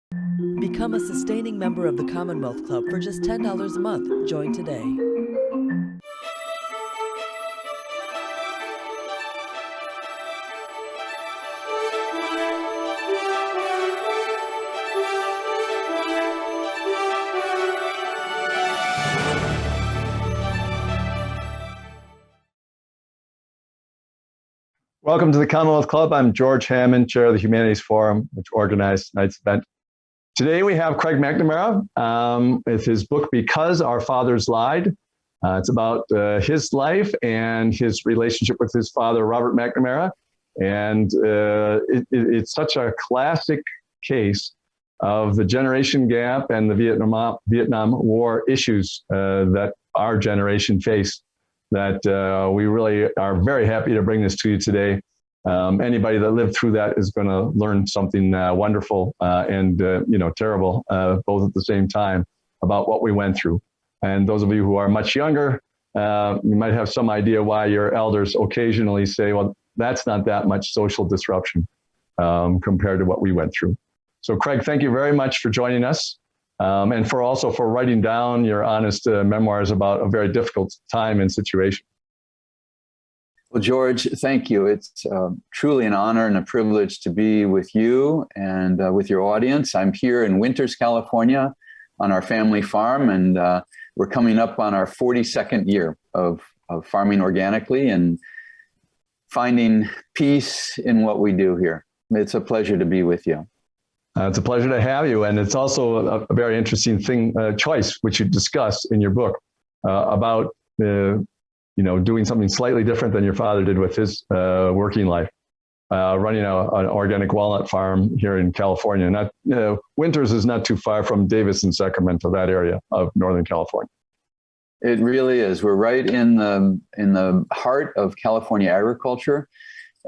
Become a sustaining member of the Commonwealth Club for just $10 a month. Join today. Welcome to the Commonwealth Club. I'm George Hammond, chair of the Humanities Forum, which organized tonight's event. Today we have Craig McNamara with his book, Because Our Fathers Lied. It's about his life and his relationship with his father, Robert McNamara. And it's such a classic case of the generation gap and the Vietnam War issues that our generation faced, that we really are very happy to bring this to you today. Anybody that lived through that is going to learn something wonderful and terrible, both at the same time, about what we went through. And those of you who are much younger, you might have some idea why your elders occasionally say, well, that's not that much social disruption compared to what we went through. So Craig, thank you very much for joining us. And for writing down your honest memoirs about a very difficult time and situation. Well, George, thank you. It's truly an honor and a privilege to be with you and with your audience. I'm here in Winters, California on our family farm, and we're coming up on our 42nd year of farming organically and finding peace in what we do here. It's a pleasure to be with you. It's a pleasure to have you, and it's also a very interesting choice, which you discuss in your book about doing something slightly different than your father did with his working life, running an organic walnut farm here in California. Winters is not too far from Davis and Sacramento, that area of Northern California. It really is. We're right in the heart of California agriculture.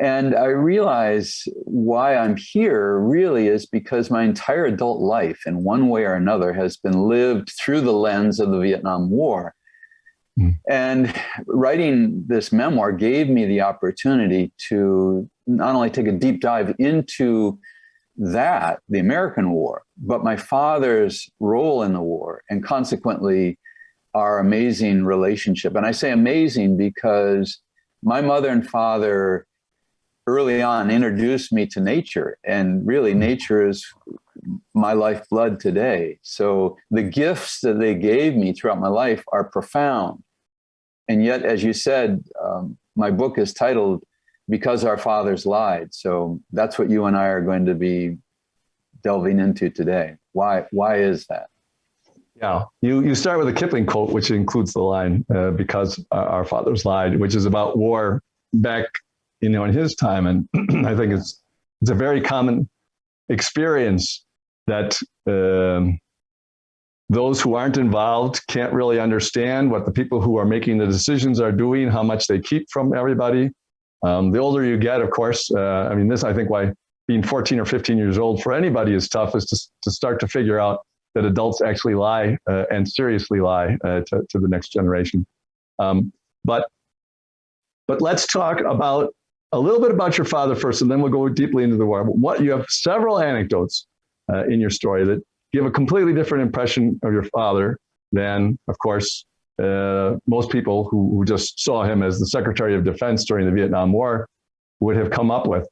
And I realize why I'm here really is because my entire adult life, in one way or another, has been lived through the lens of the Vietnam War. Mm. And writing this memoir gave me the opportunity to not only take a deep dive into the American war, but my father's role in the war, and consequently our amazing relationship. And I say amazing because my mother and father early on introduced me to nature, and really nature is my lifeblood today. So the gifts that they gave me throughout my life are profound. And yet, as you said, my book is titled Because Our Fathers Lied. So that's what you and I are going to be delving into today. Why is that? Yeah, you start with a Kipling quote, which includes the line, because our fathers lied, which is about war back in his time. And I think it's a very common experience that those who aren't involved can't really understand what the people who are making the decisions are doing, how much they keep from everybody. The older you get, of course, I think why being 14 or 15 years old for anybody is tough is to start to figure out that adults actually lie and seriously lie to the next generation. But let's talk about a little bit about your father first, and then we'll go deeply into the war. You have several anecdotes in your story that give a completely different impression of your father than, of course, most people who just saw him as the Secretary of Defense during the Vietnam War would have come up with.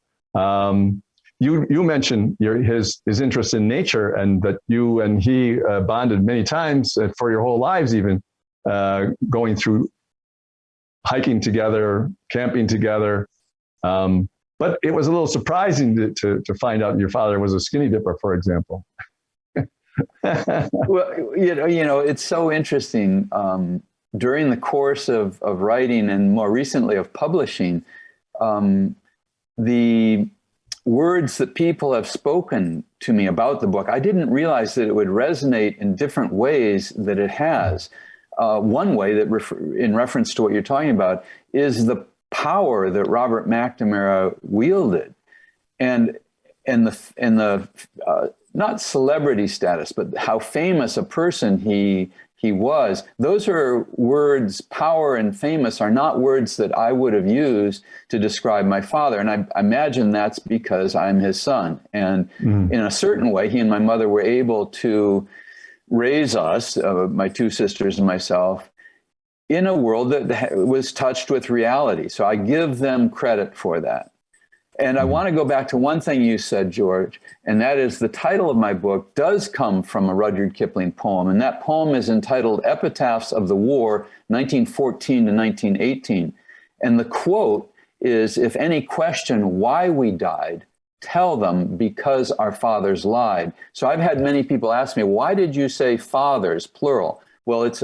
You mentioned his interest in nature, and that you and he bonded many times for your whole lives, even going through hiking together, camping together. But it was a little surprising to find out your father was a skinny dipper, for example. Well, it's so interesting. During the course of writing and more recently of publishing, the words that people have spoken to me about the book, I didn't realize that it would resonate in different ways that it has. One way that in reference to what you're talking about is the power that Robert McNamara wielded, and the not celebrity status, but how famous a person he was. Those are words, power and famous are not words that I would have used to describe my father. And I imagine that's because I'm his son. And in a certain way, he and my mother were able to raise us, my two sisters and myself, in a world that was touched with reality. So I give them credit for that. And I want to go back to one thing you said, George, and that is the title of my book does come from a Rudyard Kipling poem. And that poem is entitled Epitaphs of the War, 1914 to 1918. And the quote is, if any question why we died, tell them because our fathers lied. So I've had many people ask me, why did you say fathers, plural? Well, it's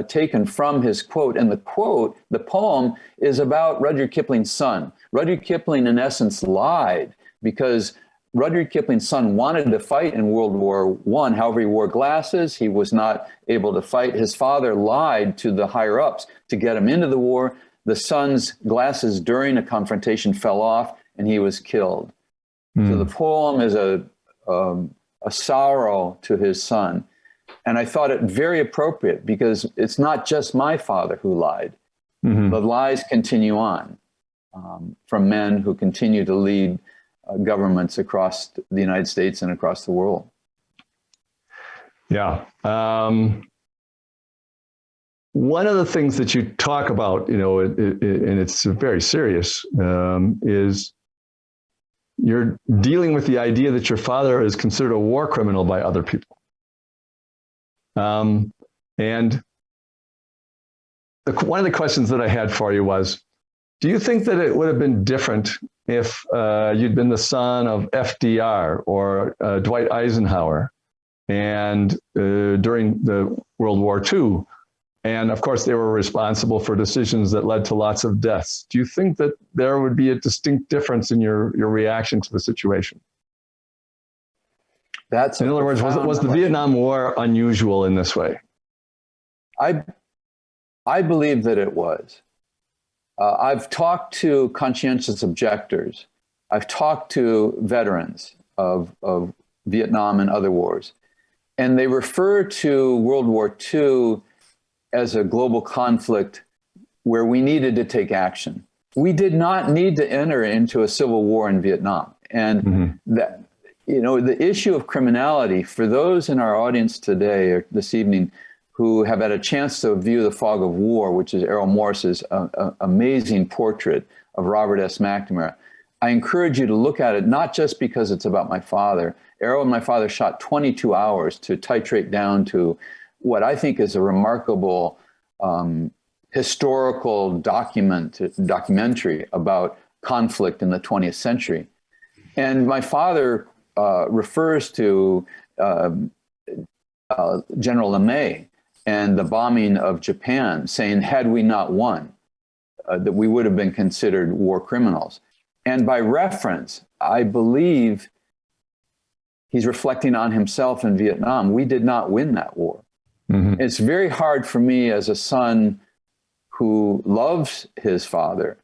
taken from his quote. And the quote, the poem, is about Rudyard Kipling's son. Rudyard Kipling, in essence, lied because Rudyard Kipling's son wanted to fight in World War I. However, he wore glasses. He was not able to fight. His father lied to the higher-ups to get him into the war. The son's glasses during a confrontation fell off, and he was killed. So the poem is a sorrow to his son. And I thought it very appropriate because it's not just my father who lied. The lies continue on from men who continue to lead governments across the United States and across the world. Yeah. One of the things that you talk about, you know, and it's very serious, is you're dealing with the idea that your father is considered a war criminal by other people. And one of the questions that I had for you was, do you think that it would have been different if you'd been the son of FDR or Dwight Eisenhower and during the World War II? And of course, they were responsible for decisions that led to lots of deaths. Do you think that there would be a distinct difference in your reaction to the situation? That's in other words, was the Vietnam War unusual in this way? I believe that it was. I've talked to conscientious objectors. I've talked to veterans of Vietnam and other wars, and they refer to World War II as a global conflict where we needed to take action. We did not need to enter into a civil war in Vietnam. And that, you know, the issue of criminality, for those in our audience today or this evening who have had a chance to view The Fog of War, which is Errol Morris's amazing portrait of Robert S. McNamara, I encourage you to look at it, not just because it's about my father. Errol and my father shot 22 hours to titrate down to what I think is a remarkable historical documentary about conflict in the 20th century. And my father refers to General LeMay and the bombing of Japan, saying, had we not won, that we would have been considered war criminals. And by reference, I believe he's reflecting on himself in Vietnam. We did not win that war. It's very hard for me as a son who loves his father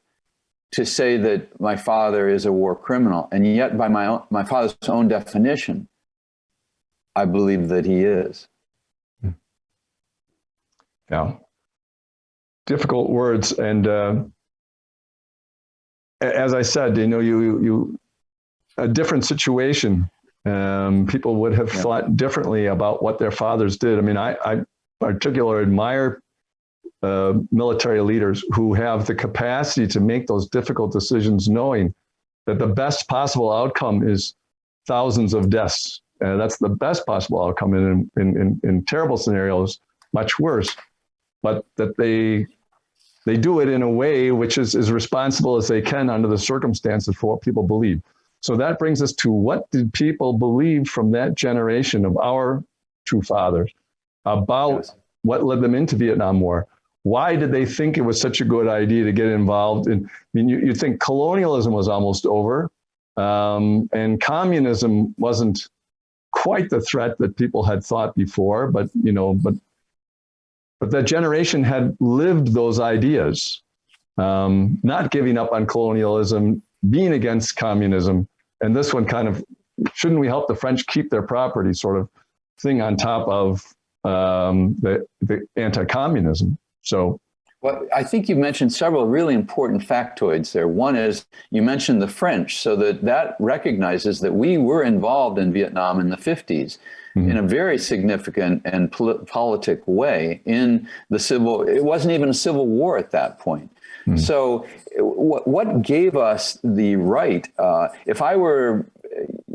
to say that my father is a war criminal. And yet by my father's own definition, I believe that he is. Yeah. Difficult words. And as I said, you know, a different situation. People would have thought differently about what their fathers did. I mean, I particularly admire military leaders who have the capacity to make those difficult decisions, knowing that the best possible outcome is thousands of deaths. That's the best possible outcome. In terrible scenarios, much worse. But that they do it in a way which is as responsible as they can under the circumstances for what people believe. So that brings us to, what did people believe from that generation of our two fathers about what led them into Vietnam War? Why did they think it was such a good idea to get involved in? I mean, you think colonialism was almost over, and communism wasn't quite the threat that people had thought before, but that generation had lived those ideas, not giving up on colonialism, being against communism. And this one kind of, shouldn't we help the French keep their property sort of thing on top of the anti-communism? So. Well, I think you mentioned several really important factoids there. One is you mentioned the French, so that recognizes that we were involved in Vietnam in the 50s in a very significant and politic way in the it wasn't even a civil war at that point. So what gave us the right, if I were,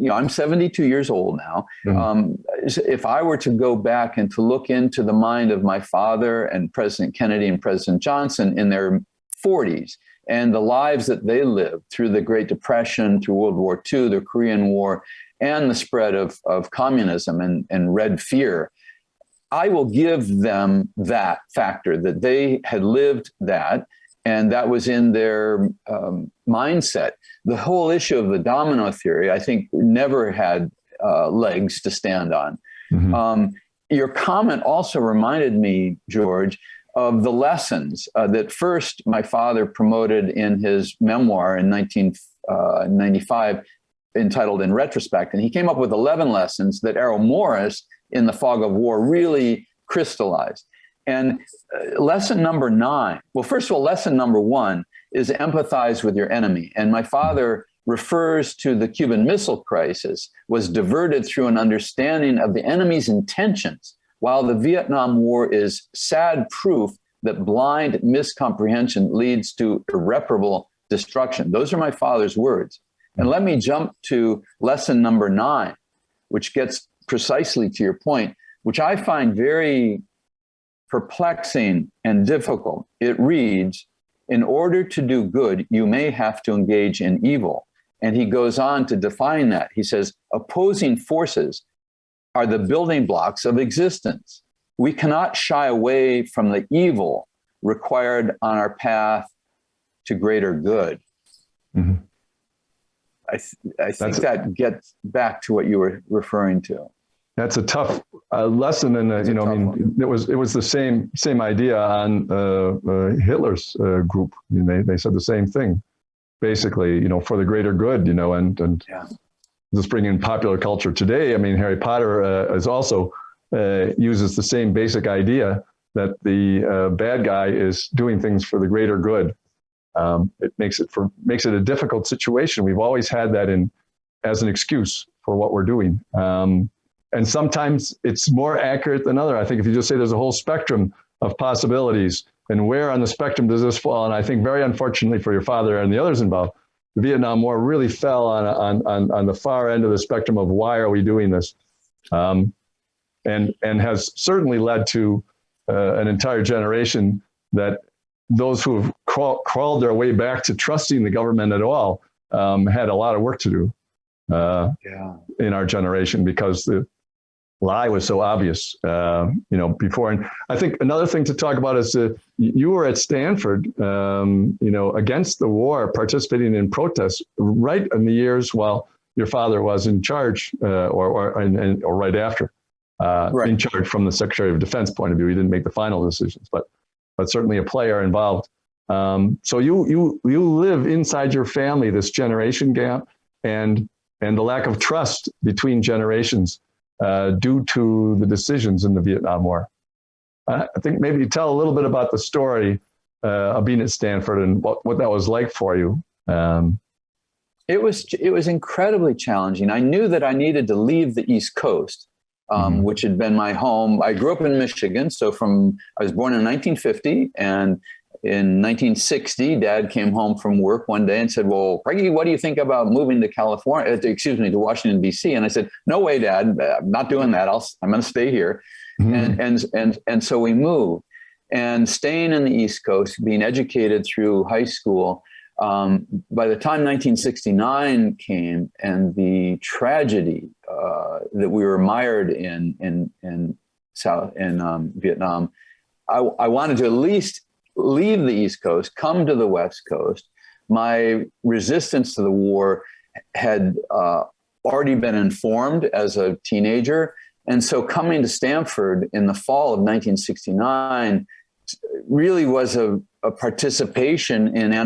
I'm 72 years old now. If I were to go back and to look into the mind of my father and President Kennedy and President Johnson in their 40s and the lives that they lived through the Great Depression, through World War II, the Korean War, and the spread of communism and Red Fear, I will give them that factor, that they had lived that, and that was in their mindset. The whole issue of the domino theory, I think, never had legs to stand on. Your comment also reminded me, George, of the lessons that first my father promoted in his memoir in 1995, entitled In Retrospect. And he came up with 11 lessons that Errol Morris, in The Fog of War, really crystallized. And lesson number 9, well, first of all, lesson number 1 is empathize with your enemy. And my father refers to the Cuban Missile Crisis was diverted through an understanding of the enemy's intentions, while the Vietnam War is sad proof that blind miscomprehension leads to irreparable destruction. Those are my father's words. And let me jump to lesson number 9, which gets precisely to your point, which I find very perplexing and difficult. It reads, in order to do good, you may have to engage in evil. And he goes on to define that. He says, opposing forces are the building blocks of existence. We cannot shy away from the evil required on our path to greater good. I think that gets back to what you were referring to. That's a tough lesson, and it was the same idea on Hitler's group. I mean, they said the same thing, basically. For the greater good. And just bring in popular culture today. I mean, Harry Potter is also uses the same basic idea that the bad guy is doing things for the greater good. It makes it a difficult situation. We've always had that as an excuse for what we're doing. And sometimes it's more accurate than other. I think if you just say there's a whole spectrum of possibilities, and where on the spectrum does this fall? And I think very unfortunately for your father and the others involved, the Vietnam War really fell on the far end of the spectrum of why are we doing this, and has certainly led to an entire generation that those who have crawled their way back to trusting the government at all had a lot of work to do in our generation, because the lie was so obvious, before. And I think another thing to talk about is you were at Stanford, against the war, participating in protests right in the years while your father was in charge, or right after, in charge from the Secretary of Defense point of view. He didn't make the final decisions, but certainly a player involved. So you live inside your family this generation gap and the lack of trust between generations due to the decisions in the Vietnam War. I think maybe you tell a little bit about the story of being at Stanford and what that was like for you. It was incredibly challenging. I knew that I needed to leave the East Coast, which had been my home. I grew up in Michigan, so I was born in 1950, and in 1960, Dad came home from work one day and said, "Well, Craigie, what do you think about moving to to Washington, D.C.?" And I said, "No way, Dad, I'm not doing that. I'm going to stay here." And so we moved, and staying in the East Coast, being educated through high school. By the time 1969 came and the tragedy that we were mired in Vietnam, I wanted to at least leave the East Coast, come to the West Coast. My resistance to the war had already been informed as a teenager. And so coming to Stanford in the fall of 1969 really was a participation in the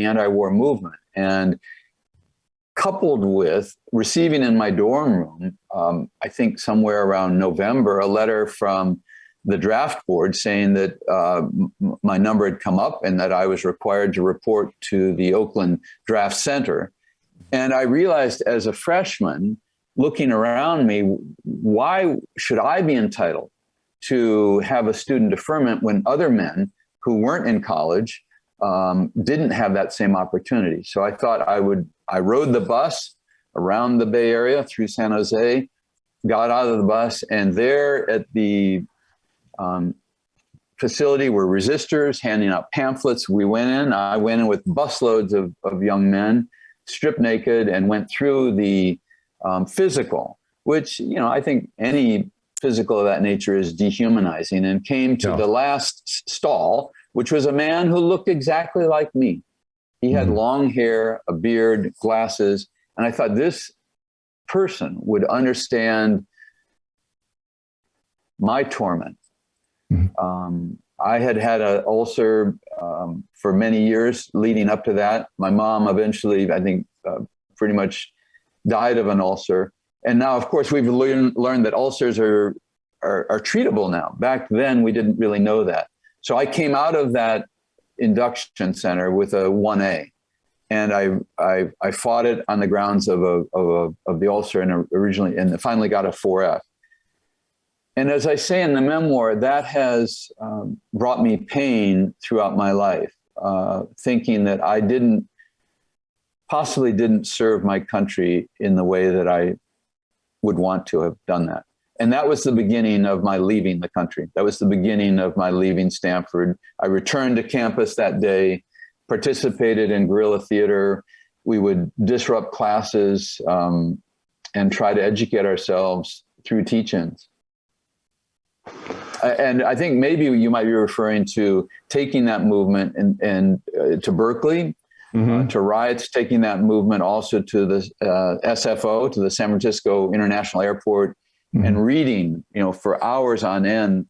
anti-war movement. And coupled with receiving in my dorm room, I think somewhere around November, a letter from the draft board saying that my number had come up and that I was required to report to the Oakland Draft Center. And I realized as a freshman, looking around me, why should I be entitled to have a student deferment when other men who weren't in college didn't have that same opportunity? So I thought I rode the bus around the Bay Area through San Jose, got out of the bus, and there at the facility were resistors handing out pamphlets. We went in, I went in with busloads of young men, stripped naked, and went through the physical, which, you know, I think any physical of that nature is dehumanizing, and came to the last stall, which was a man who looked exactly like me. He had long hair, a beard, glasses, and I thought this person would understand my torment. I had had an ulcer for many years leading up to that. My mom eventually, I think, pretty much died of an ulcer. And now, of course, we've learned that ulcers are treatable now. Back then, we didn't really know that. So I came out of that induction center with a 1A, and I fought it on the grounds of the ulcer, and finally got a 4F. And as I say in the memoir, that has brought me pain throughout my life, thinking that I possibly didn't serve my country in the way that I would want to have done that. And that was the beginning of my leaving the country. That was the beginning of my leaving Stanford. I returned to campus that day, participated in guerrilla theater. We would disrupt classes and try to educate ourselves through teach-ins. And I think maybe you might be referring to taking that movement and to Berkeley, to riots, taking that movement also to the SFO, to the San Francisco International Airport, and reading, you know, for hours on end,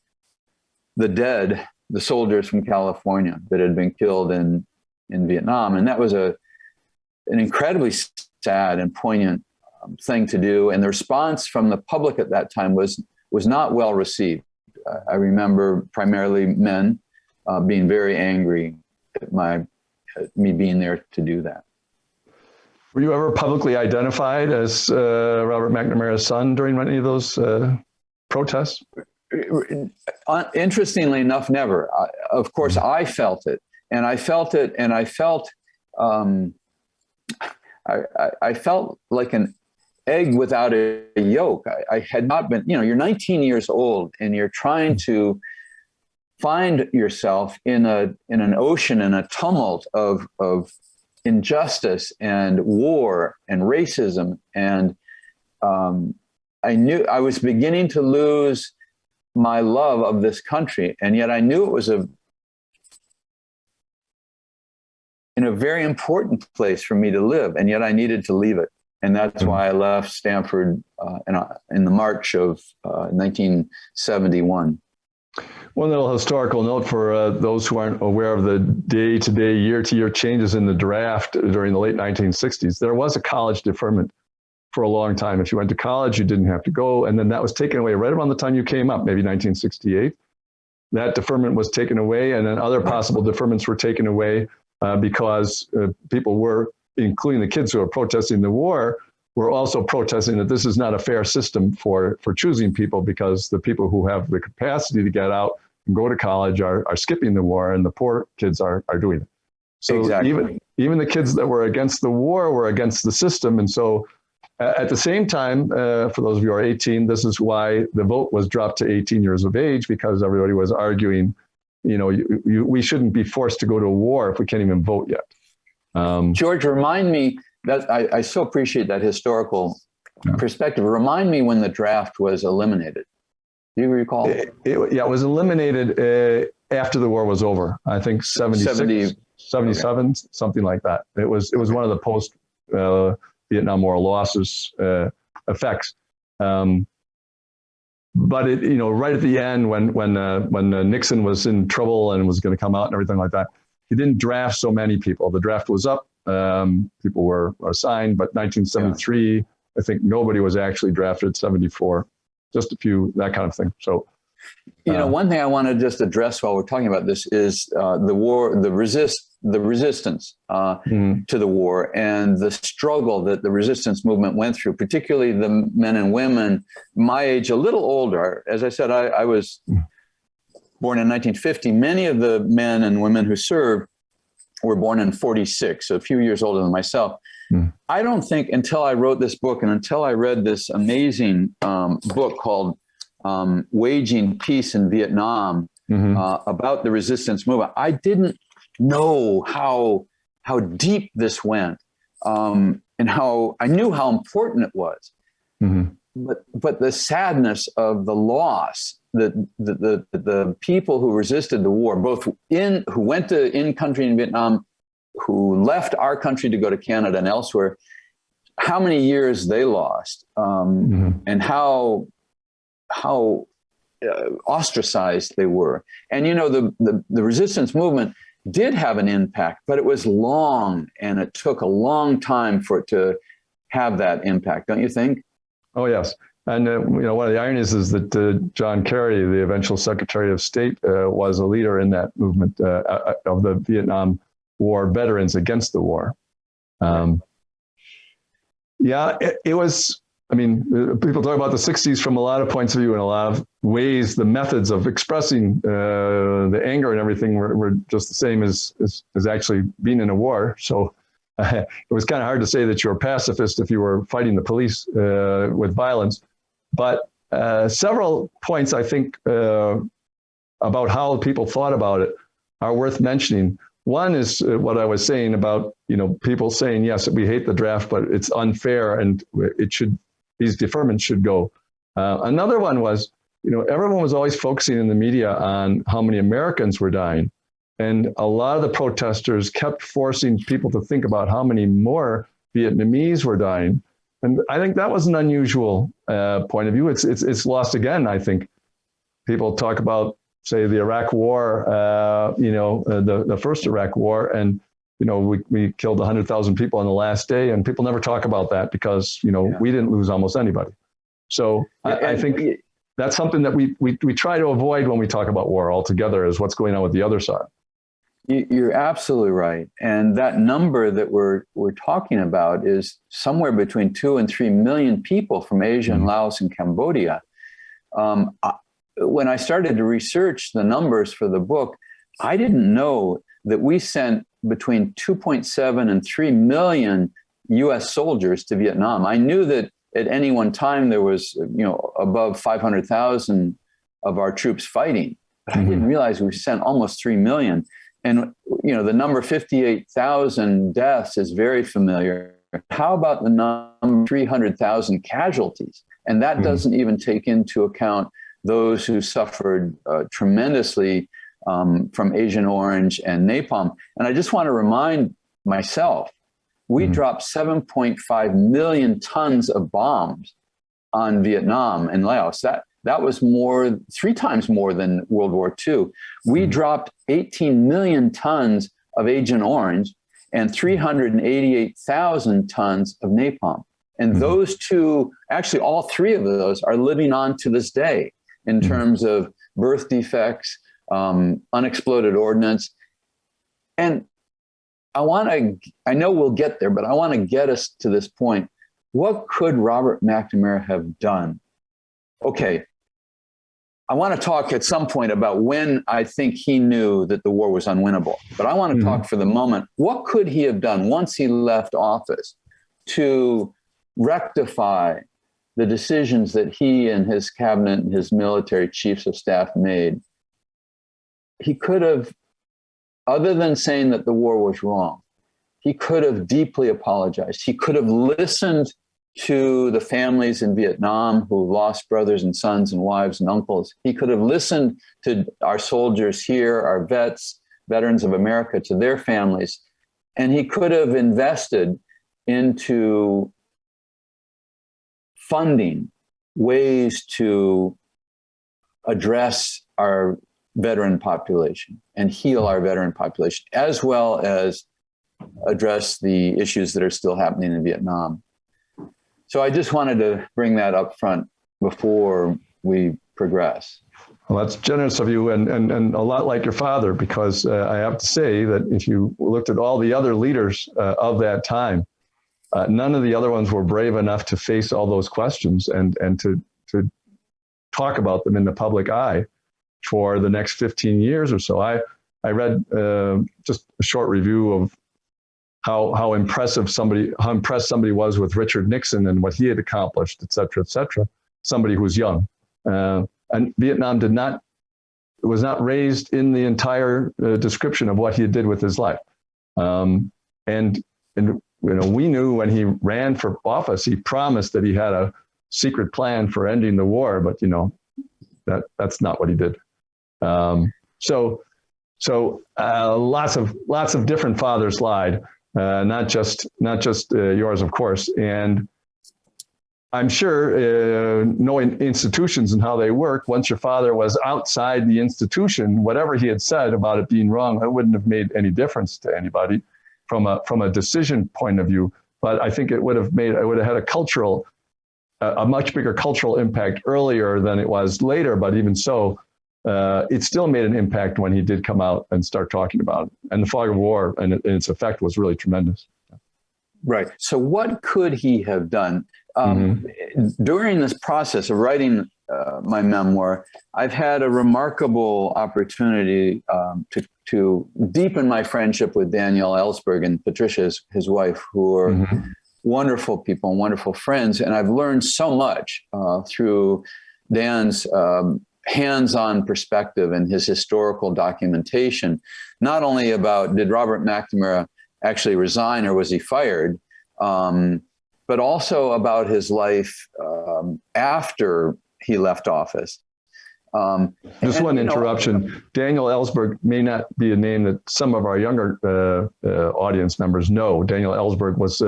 the soldiers from California that had been killed in Vietnam. And that was an incredibly sad and poignant thing to do. And the response from the public at that time was not well received. I remember primarily men being very angry at me being there to do that. Were you ever publicly identified as Robert McNamara's son during any of those protests? Interestingly enough, never. Of course, I felt it, and I felt like an egg without a yolk. I had not been, you know, you're 19 years old and you're trying to find yourself in an ocean, in a tumult of injustice and war and racism. And I knew I was beginning to lose my love of this country. And yet I knew it was in a very important place for me to live. And yet I needed to leave it. And that's why I left Stanford in the March of 1971. One little historical note for those who aren't aware of the day-to-day, year-to-year changes in the draft during the late 1960s. There was a college deferment for a long time. If you went to college, you didn't have to go. And then that was taken away right around the time you came up, maybe 1968. That deferment was taken away, and then other possible deferments were taken away because people were, including the kids who are protesting the war, were also protesting that this is not a fair system for choosing people, because the people who have the capacity to get out and go to college are skipping the war, and the poor kids are doing it. So exactly. even the kids that were against the war were against the system. And so at the same time, for those of you who are 18, this is why the vote was dropped to 18 years of age, because everybody was arguing, you know, we shouldn't be forced to go to a war if we can't even vote yet. George, remind me, that I so appreciate that historical perspective. Remind me when the draft was eliminated. Do you recall? It was eliminated after the war was over. I think 76, 77, something like that. It was one of the post Vietnam War losses effects. But it, you know, right at the end, when Nixon was in trouble and was going to come out and everything like that, he didn't draft so many people. The draft was up, people were assigned, but 1973, I think nobody was actually drafted. 74, just a few, that kind of thing. So, one thing I want to just address while we're talking about this is the war, the resistance to the war, and the struggle that the resistance movement went through, particularly the men and women my age, a little older. As I said, I was born in 1950. Many of the men and women who served were born in 46, so a few years older than myself. I don't think until I wrote this book and until I read this amazing book called Waging Peace in Vietnam, about the resistance movement, I didn't know how deep this went, and how I knew how important it was. But the sadness of the loss, the people who resisted the war, both who went to in country in Vietnam, who left our country to go to Canada and elsewhere, how many years they lost, and how ostracized they were. And the resistance movement did have an impact, but it was long, and it took a long time for it to have that impact, don't you think? Oh, yes. And, one of the ironies is that John Kerry, the eventual Secretary of State, was a leader in that movement of the Vietnam War veterans against the war. It was, people talk about the 60s from a lot of points of view, in a lot of ways. The methods of expressing the anger and everything were just the same as actually being in a war. So it was kind of hard to say that you're a pacifist if you were fighting the police with violence. But several points, I think, about how people thought about it are worth mentioning. One is what I was saying about, people saying, yes, we hate the draft, but it's unfair and these deferments should go. Another one was, everyone was always focusing in the media on how many Americans were dying. And a lot of the protesters kept forcing people to think about how many more Vietnamese were dying. And I think that was an unusual point of view. It's lost again, I think. People talk about, say, the Iraq War, the first Iraq War, and we killed 100,000 people on the last day, and people never talk about that because we didn't lose almost anybody. So I think that's something that we try to avoid when we talk about war altogether, is what's going on with the other side. You're absolutely right, and that number that we're talking about is somewhere between 2 and 3 million people from Asia and Laos and Cambodia. When I started to research the numbers for the book, I didn't know that we sent between 2.7 and 3 million U.S. soldiers to Vietnam. I knew that at any one time there was, above 500,000 of our troops fighting, but I didn't realize we sent almost 3 million. And, the number 58,000 deaths is very familiar. How about the number 300,000 casualties? And that doesn't even take into account those who suffered tremendously from Agent Orange and napalm. And I just want to remind myself, we dropped 7.5 million tons of bombs on Vietnam and Laos. That was 3 times more than World War II. We dropped 18 million tons of Agent Orange and 388,000 tons of napalm. And those two, actually all 3 of those, are living on to this day in terms of birth defects, unexploded ordnance. And I know we'll get there, but I want to get us to this point. What could Robert McNamara have done? Okay, I want to talk at some point about when I think he knew that the war was unwinnable. But I want to talk for the moment, what could he have done once he left office to rectify the decisions that he and his cabinet and his military chiefs of staff made? He could have, other than saying that the war was wrong, he could have deeply apologized. He could have listened to the families in Vietnam who lost brothers and sons and wives and uncles. He could have listened to our soldiers here, our veterans of America, to their families. And he could have invested into funding ways to address our veteran population and heal our veteran population, as well as address the issues that are still happening in Vietnam. So I just wanted to bring that up front before we progress. Well, that's generous of you, and a lot like your father, because I have to say that if you looked at all the other leaders of that time, none of the other ones were brave enough to face all those questions and to talk about them in the public eye for the next 15 years or so. I read just a short review of how impressed somebody was with Richard Nixon and what he had accomplished, et cetera, somebody who's young. And Vietnam was not raised in the entire description of what he did with his life. And we knew when he ran for office, he promised that he had a secret plan for ending the war, but that's not what he did. So lots of different fathers lied, not just yours, of course. And I'm sure knowing institutions and how they work, once your father was outside the institution, whatever he had said about it being wrong, it wouldn't have made any difference to anybody from a decision point of view. But I think it would have had a much bigger cultural impact earlier than it was later. But even so, it still made an impact when he did come out and start talking about it. And the fog of war and its effect was really tremendous. Right. So what could he have done? During this process of writing my memoir, I've had a remarkable opportunity to deepen my friendship with Daniel Ellsberg and Patricia, his wife, who are wonderful people and wonderful friends. And I've learned so much through Dan's hands-on perspective and his historical documentation, not only about did Robert McNamara actually resign or was he fired, but also about his life after he left office. Just one interruption. Daniel Ellsberg may not be a name that some of our younger audience members know. Daniel Ellsberg was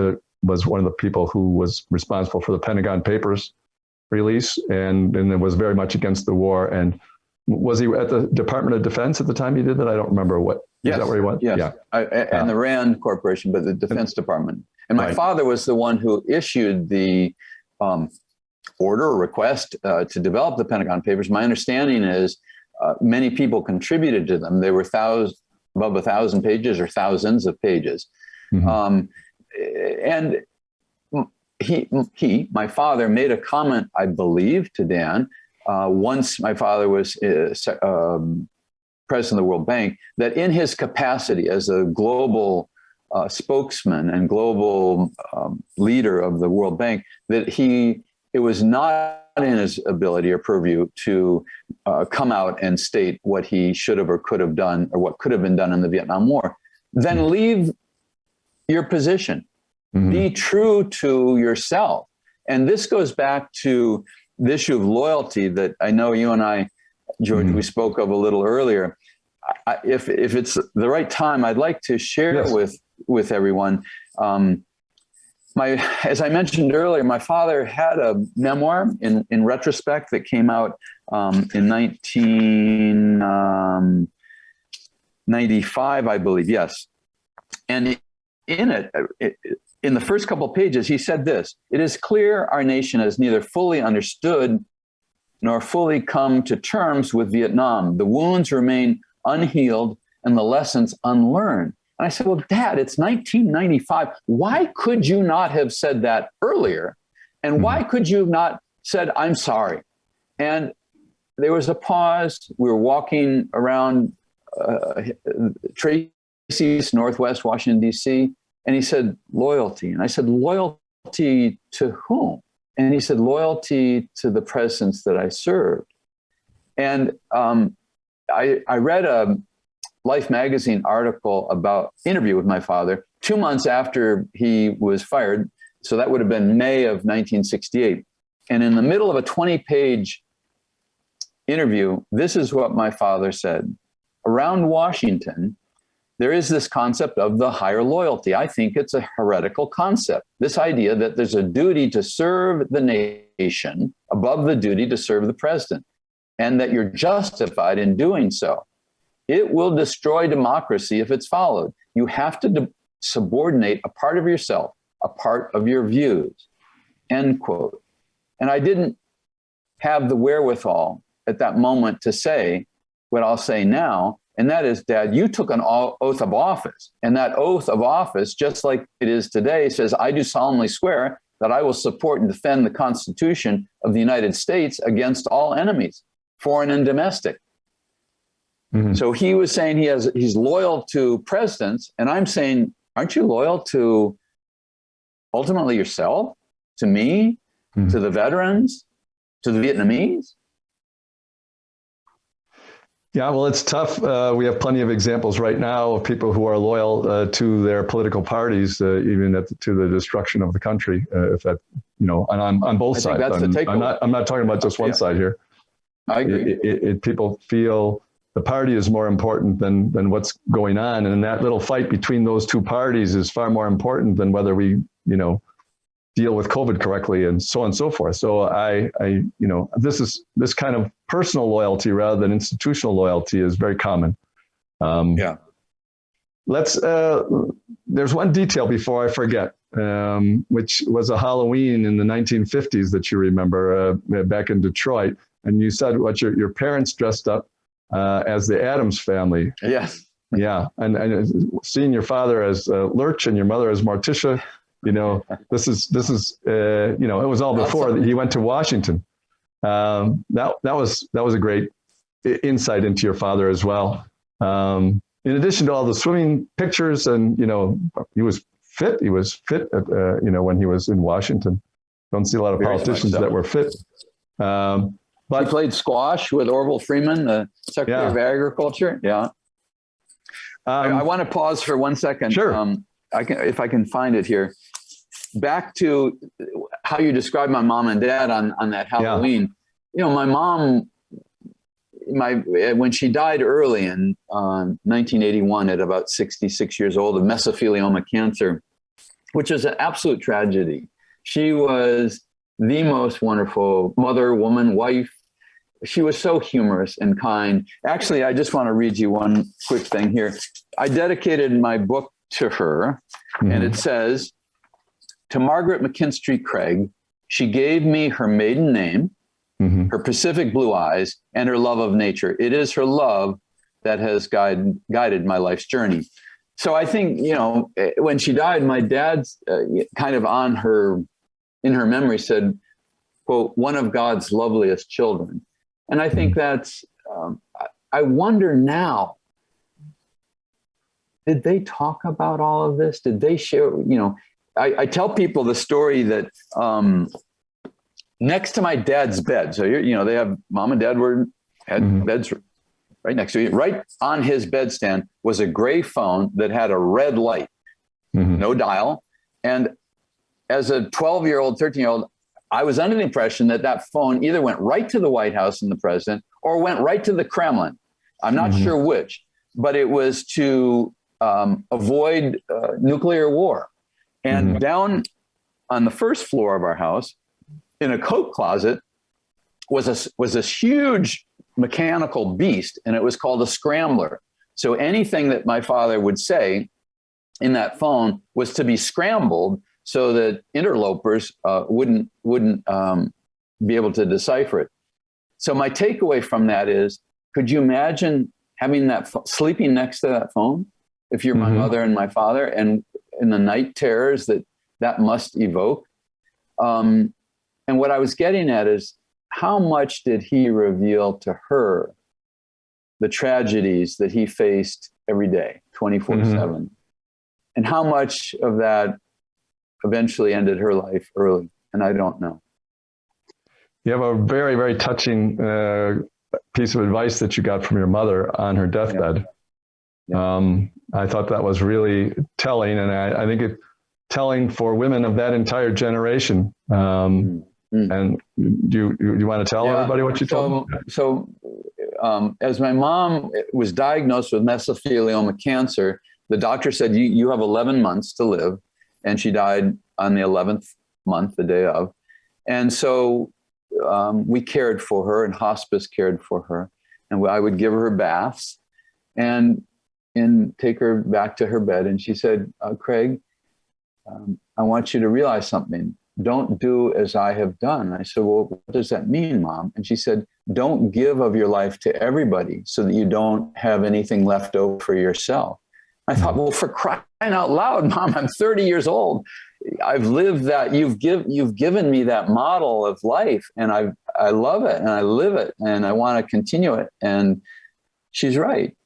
one of the people who was responsible for the Pentagon Papers release, and it was very much against the war. And was he at the Department of Defense at the time he did that? I don't remember what. Yes. Is that where he was? Yes. Yeah. And the RAND Corporation, but the Defense Department. And my father was the one who issued the order or request to develop the Pentagon Papers. My understanding is many people contributed to them. They were above 1,000 pages or thousands of pages. And my father made a comment, I believe, to Dan, once my father was president of the World Bank, that in his capacity as a global spokesman and global leader of the World Bank, that it was not in his ability or purview to come out and state what he should have or could have done or what could have been done in the Vietnam War. Then leave your position. Be true to yourself. And this goes back to the issue of loyalty that I know you and I, George, we spoke of a little earlier. If it's the right time, I'd like to share with everyone. As I mentioned earlier, my father had a memoir in retrospect that came out in 1995, I believe. Yes. And in it, in the first couple of pages, he said this: "It is clear our nation has neither fully understood nor fully come to terms with Vietnam. The wounds remain unhealed and the lessons unlearned." And I said, "Well, Dad, it's 1995. Why could you not have said that earlier? And why could you have not said, 'I'm sorry'?" And there was a pause. We were walking around Tracy's, Northwest Washington, D.C., and he said, "Loyalty." And I said, "Loyalty to whom?" And he said, "Loyalty to the presidents that I served." And I read a Life magazine article about interview with my father 2 months after he was fired. So that would have been May of 1968. And in the middle of a 20-page interview, this is what my father said: "Around Washington, there is this concept of the higher loyalty. I think it's a heretical concept. This idea that there's a duty to serve the nation above the duty to serve the president, and that you're justified in doing so. It will destroy democracy if it's followed. You have to subordinate a part of yourself, a part of your views, end quote. And I didn't have the wherewithal at that moment to say what I'll say now, and that is, Dad, you took an oath of office. And that oath of office, just like it is today, says, I do solemnly swear that I will support and defend the Constitution of the United States against all enemies, foreign and domestic. Mm-hmm. So he was saying he's loyal to presidents, and I'm saying, aren't you loyal to ultimately yourself, to me, mm-hmm. to the veterans, to the Vietnamese? Yeah, well, it's tough. We have plenty of examples right now of people who are loyal to their political parties, even to the destruction of the country. If that, and on both sides. I'm not talking about just one side here. I agree. People feel the party is more important than what's going on, and that little fight between those two parties is far more important than whether we, deal with COVID correctly and so on and so forth. So this kind of personal loyalty rather than institutional loyalty is very common. There's one detail before I forget, which was a Halloween in the 1950s that you remember back in Detroit. And you said what your parents dressed up as the Addams Family. Yes. Yeah. And seeing your father as Lurch and your mother as Morticia, this is it was all before he went to Washington. That was a great insight into your father as well. In addition to all the swimming pictures, and he was fit. He was fit when he was in Washington. Don't see a lot of politicians that were fit. But he played squash with Orville Freeman, the Secretary of Agriculture. Yeah. I want to pause for 1 second. Sure. If I can find it here. Back to how you described my mom and dad on that Halloween. My mom, when she died early in 1981 at about 66 years old of mesothelioma cancer, which is an absolute tragedy. She was the most wonderful mother, woman, wife. She was so humorous and kind. Actually, I just want to read you one quick thing here. I dedicated my book to her, and it says, to Margaret McKinstry Craig, she gave me her maiden name, her Pacific blue eyes, and her love of nature. It is her love that has guided my life's journey. So I think, when she died, my dad's kind of in her memory said, quote, one of God's loveliest children. And I think that's, I wonder now, did they talk about all of this? Did they share, I tell people the story that next to my dad's bed, so they have mom and dad had beds right next to you. Right on his bedstand was a gray phone that had a red light, no dial. And as a 12-year-old, 13-year-old, I was under the impression that phone either went right to the White House and the president or went right to the Kremlin. I'm not sure which, but it was to avoid nuclear war. And down on the first floor of our house, in a coat closet, was this huge mechanical beast, and it was called a scrambler. So anything that my father would say in that phone was to be scrambled so that interlopers wouldn't be able to decipher it. So my takeaway from that is, could you imagine having sleeping next to that phone? If you're my mother and my father, and in the night terrors that must evoke. And what I was getting at is, how much did he reveal to her the tragedies that he faced every day, 24/7? And how much of that eventually ended her life early? And I don't know. You have a very, very touching piece of advice that you got from your mother on her deathbed. I thought that was really telling, and I think it's telling for women of that entire generation. And do you want to tell everybody what you told them? So as my mom was diagnosed with mesothelioma cancer, the doctor said, you have 11 months to live. And she died on the 11th month, the day of. And so we cared for her, and hospice cared for her. And I would give her baths. And take her back to her bed, and she said, Craig, I want you to realize something. Don't do as I have done. I said, well, what does that mean, Mom? And she said, don't give of your life to everybody so that you don't have anything left over for yourself. I thought, well, for crying out loud, Mom, I'm 30 years old. I've lived that. You've given me that model of life, and I love it, and I live it, and I want to continue it. And she's right.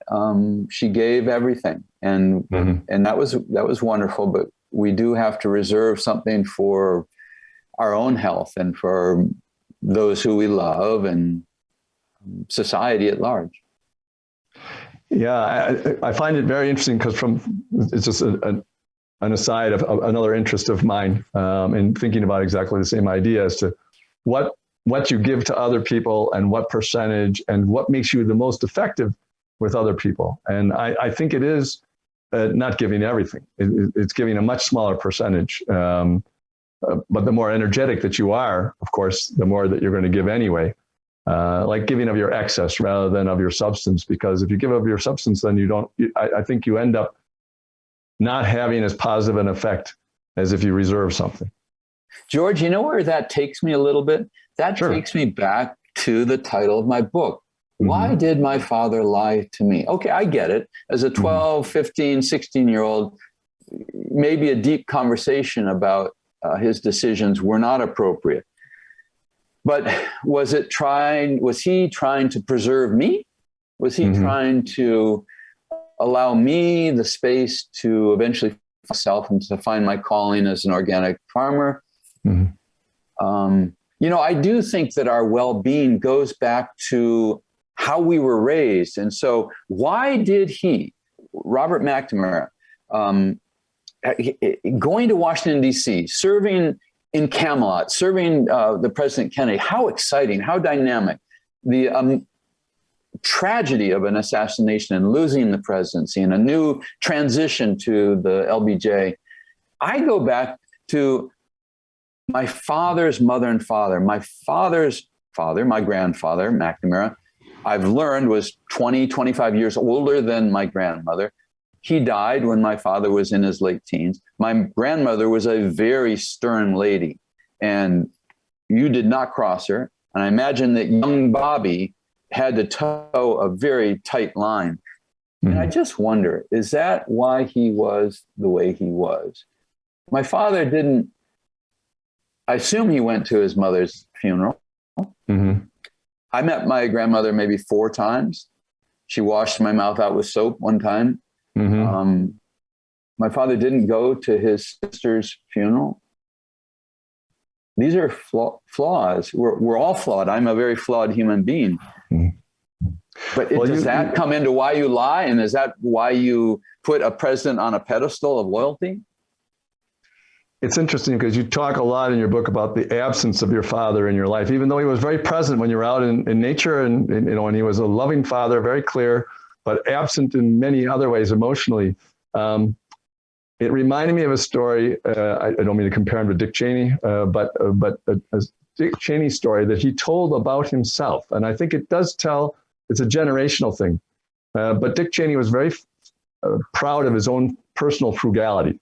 She gave everything, and that was wonderful. But we do have to reserve something for our own health and for those who we love and society at large. Yeah, I find it very interesting because it's just an aside of another interest of mine in thinking about exactly the same idea as to what you give to other people and what percentage and what makes you the most effective with other people. And I think it is not giving everything. It's giving a much smaller percentage. But the more energetic that you are, of course, the more that you're going to give anyway. Like giving of your excess rather than of your substance, because if you give of your substance, then I think you end up not having as positive an effect as if you reserve something. George, you know where that takes me a little bit? That Sure. takes me back to the title of my book. Why did my father lie to me? Okay, I get it. As a 12, 15, 16-year-old, maybe a deep conversation about his decisions were not appropriate. But was he trying to preserve me? Was he trying to allow me the space to eventually find myself and to find my calling as an organic farmer? I do think that our well-being goes back to how we were raised. And so why did Robert McNamara, going to Washington, D.C., serving in Camelot, serving the President Kennedy, how exciting, how dynamic. The tragedy of an assassination and losing the presidency and a new transition to the LBJ. I go back to my father's mother and father. My father's father, my grandfather, McNamara, I've learned was 20, 25 years older than my grandmother. He died when my father was in his late teens. My grandmother was a very stern lady, and you did not cross her. And I imagine that young Bobby had to toe a very tight line. And I just wonder, is that why he was the way he was? My father didn't, I assume he went to his mother's funeral. I met my grandmother maybe 4 times. She washed my mouth out with soap one time. My father didn't go to his sister's funeral. These are flaws. We're all flawed. I'm a very flawed human being. But does that come into why you lie? And is that why you put a president on a pedestal of loyalty? It's interesting because you talk a lot in your book about the absence of your father in your life, even though he was very present when you were out in nature and he was a loving father, very clear, but absent in many other ways emotionally. It reminded me of a story. I don't mean to compare him to Dick Cheney, but a Dick Cheney story that he told about himself. And I think it does tell, it's a generational thing. But Dick Cheney was very proud of his own personal frugality.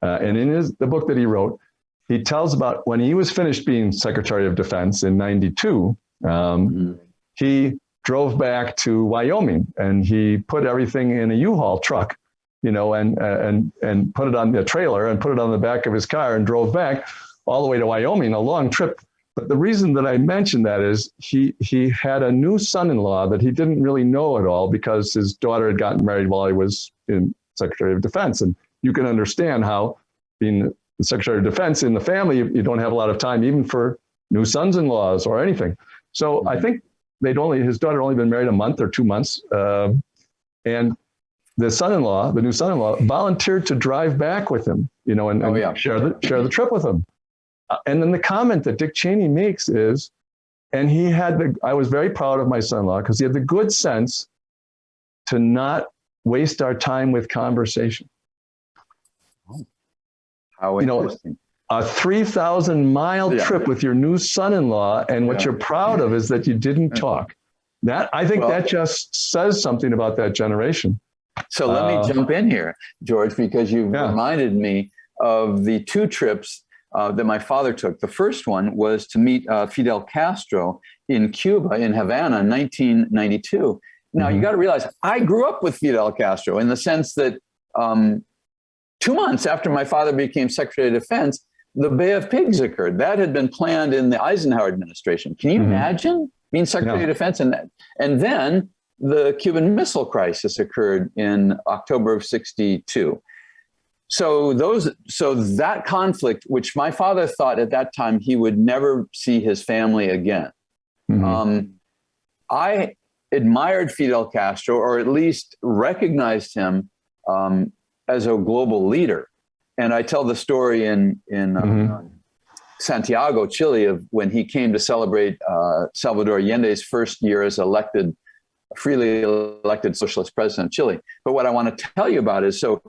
And in the book that he wrote, he tells about when he was finished being Secretary of Defense in 92, he drove back to Wyoming and he put everything in a U-Haul truck, and put it on the trailer and put it on the back of his car and drove back all the way to Wyoming, a long trip. But the reason that I mentioned that is he had a new son-in-law that he didn't really know at all because his daughter had gotten married while he was in Secretary of Defense. And you can understand how being the Secretary of Defense in the family, you don't have a lot of time even for new sons-in-laws or anything. So I think his daughter only been married a month or 2 months. And the new son-in-law volunteered to drive back with him, and share the trip with him. And then the comment that Dick Cheney makes is, and I was very proud of my son-in-law because he had the good sense to not waste our time with conversation. How interesting. A 3,000-mile trip with your new son-in-law, and what you're proud of is that you didn't talk. I think that just says something about that generation. So let me jump in here, George, because you've reminded me of the two trips that my father took. The first one was to meet Fidel Castro in Cuba, in Havana, in 1992. Now, you got to realize, I grew up with Fidel Castro in the sense that 2 months after my father became Secretary of Defense, the Bay of Pigs occurred. That had been planned in the Eisenhower administration. Can you imagine being Secretary of Defense? And then the Cuban Missile Crisis occurred in October of '62. So that conflict, which my father thought at that time he would never see his family again. I admired Fidel Castro, or at least recognized him as a global leader. And I tell the story in Santiago, Chile, of when he came to celebrate Salvador Allende's first year as freely elected socialist president of Chile. But what I want to tell you about is, so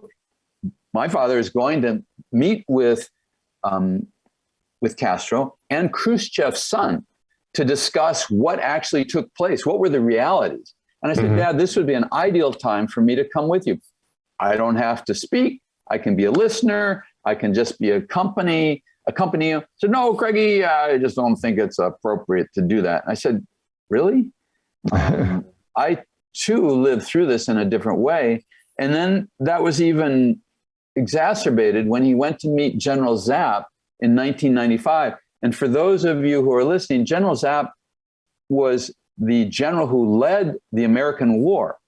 my father is going to meet with Castro and Khrushchev's son to discuss what actually took place. What were the realities? And I said, Dad, this would be an ideal time for me to come with you. I don't have to speak. I can be a listener. I can just be accompany you. So no, Craigie, I just don't think it's appropriate to do that. And I said, really? I too lived through this in a different way. And then that was even exacerbated when he went to meet General Zapp in 1995. And for those of you who are listening, General Zapp was the general who led the American war.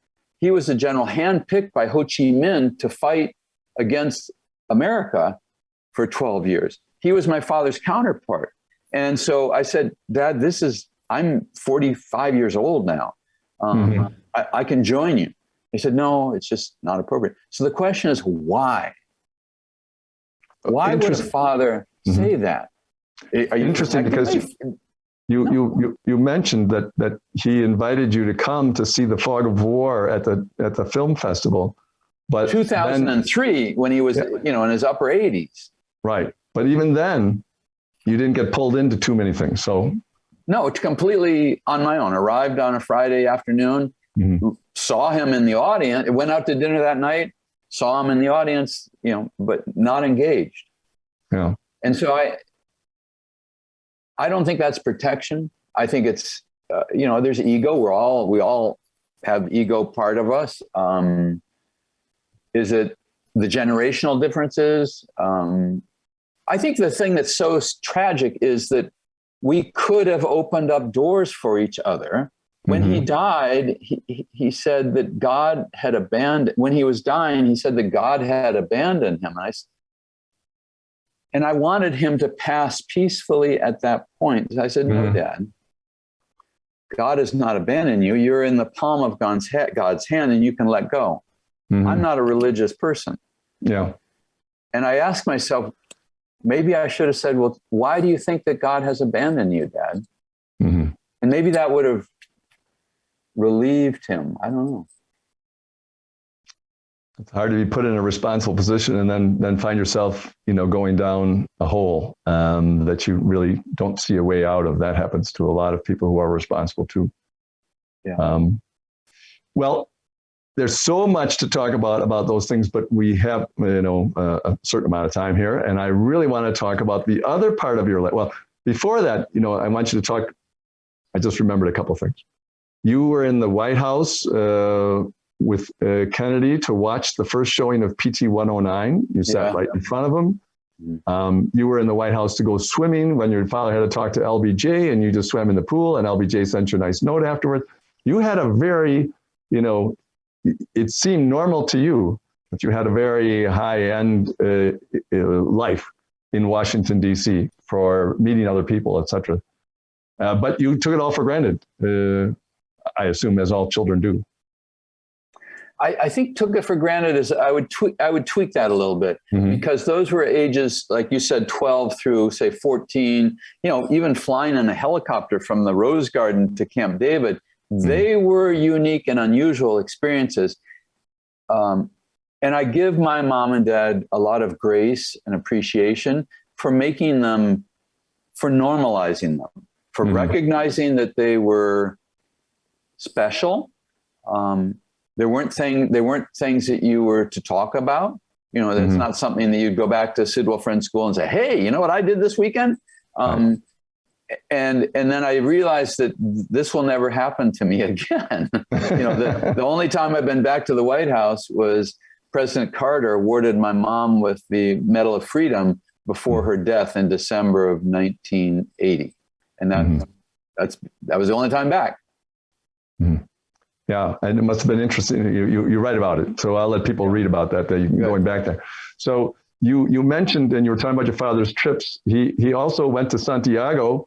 He was the general handpicked by Ho Chi Minh to fight against America for 12 years. He was my father's counterpart. And so I said, Dad, I'm 45 years old now. I can join you. He said, no, it's just not appropriate. So the question is, why? Why would a father say that? Are you interesting? Because you mentioned that he invited you to come to see the Fog of War at the film festival, but 2003 when he was in his upper 80s. Right, but even then, you didn't get pulled into too many things. So no, it's completely on my own. Arrived on a Friday afternoon, saw him in the audience, went out to dinner that night, saw him in the audience, but not engaged. Yeah. And so I don't think that's protection. I think it's, there's ego. We all have ego part of us. Is it the generational differences? I think the thing that's so tragic is that we could have opened up doors for each other. When he died, he said that God had when he was dying, he said that God had abandoned him. And I wanted him to pass peacefully at that point. I said, no, Dad, God has not abandoned you. You're in the palm of God's hand and you can let go. I'm not a religious person. Yeah. And I asked myself, maybe I should have said, well, why do you think that God has abandoned you, Dad? And maybe that would have relieved him. I don't know. It's hard to be put in a responsible position and then find yourself, going down a hole that you really don't see a way out of. That happens to a lot of people who are responsible too. Yeah. Well, there's so much to talk about those things, but we have, a certain amount of time here. And I really want to talk about the other part of your life. Well, before that, I want you to talk. I just remembered a couple of things. You were in the White House with Kennedy to watch the first showing of PT 109. You sat right in front of him. You were in the White House to go swimming when your father had to talk to LBJ, and you just swam in the pool, and LBJ sent you a nice note afterwards. You had a very, it seemed normal to you that you had a very high-end life in Washington, D.C. for meeting other people, etc. But you took it all for granted, I assume, as all children do. I think took it for granted is I would tweak that a little bit because those were ages, like you said, 12 through say 14, even flying in a helicopter from the Rose Garden to Camp David, they were unique and unusual experiences. And I give my mom and dad a lot of grace and appreciation for making them, for normalizing them, for recognizing that they were special, They weren't things that you were to talk about. That's not something that you'd go back to Sidwell Friends School and say, hey, you know what I did this weekend? Right. And then I realized that this will never happen to me again. The only time I've been back to the White House was President Carter awarded my mom with the Medal of Freedom before her death in December of 1980. And that was the only time back. Mm-hmm. Yeah, and it must have been interesting. You write about it, so I'll let people read about that. Going back there. So you mentioned, and you were talking about your father's trips. He also went to Santiago,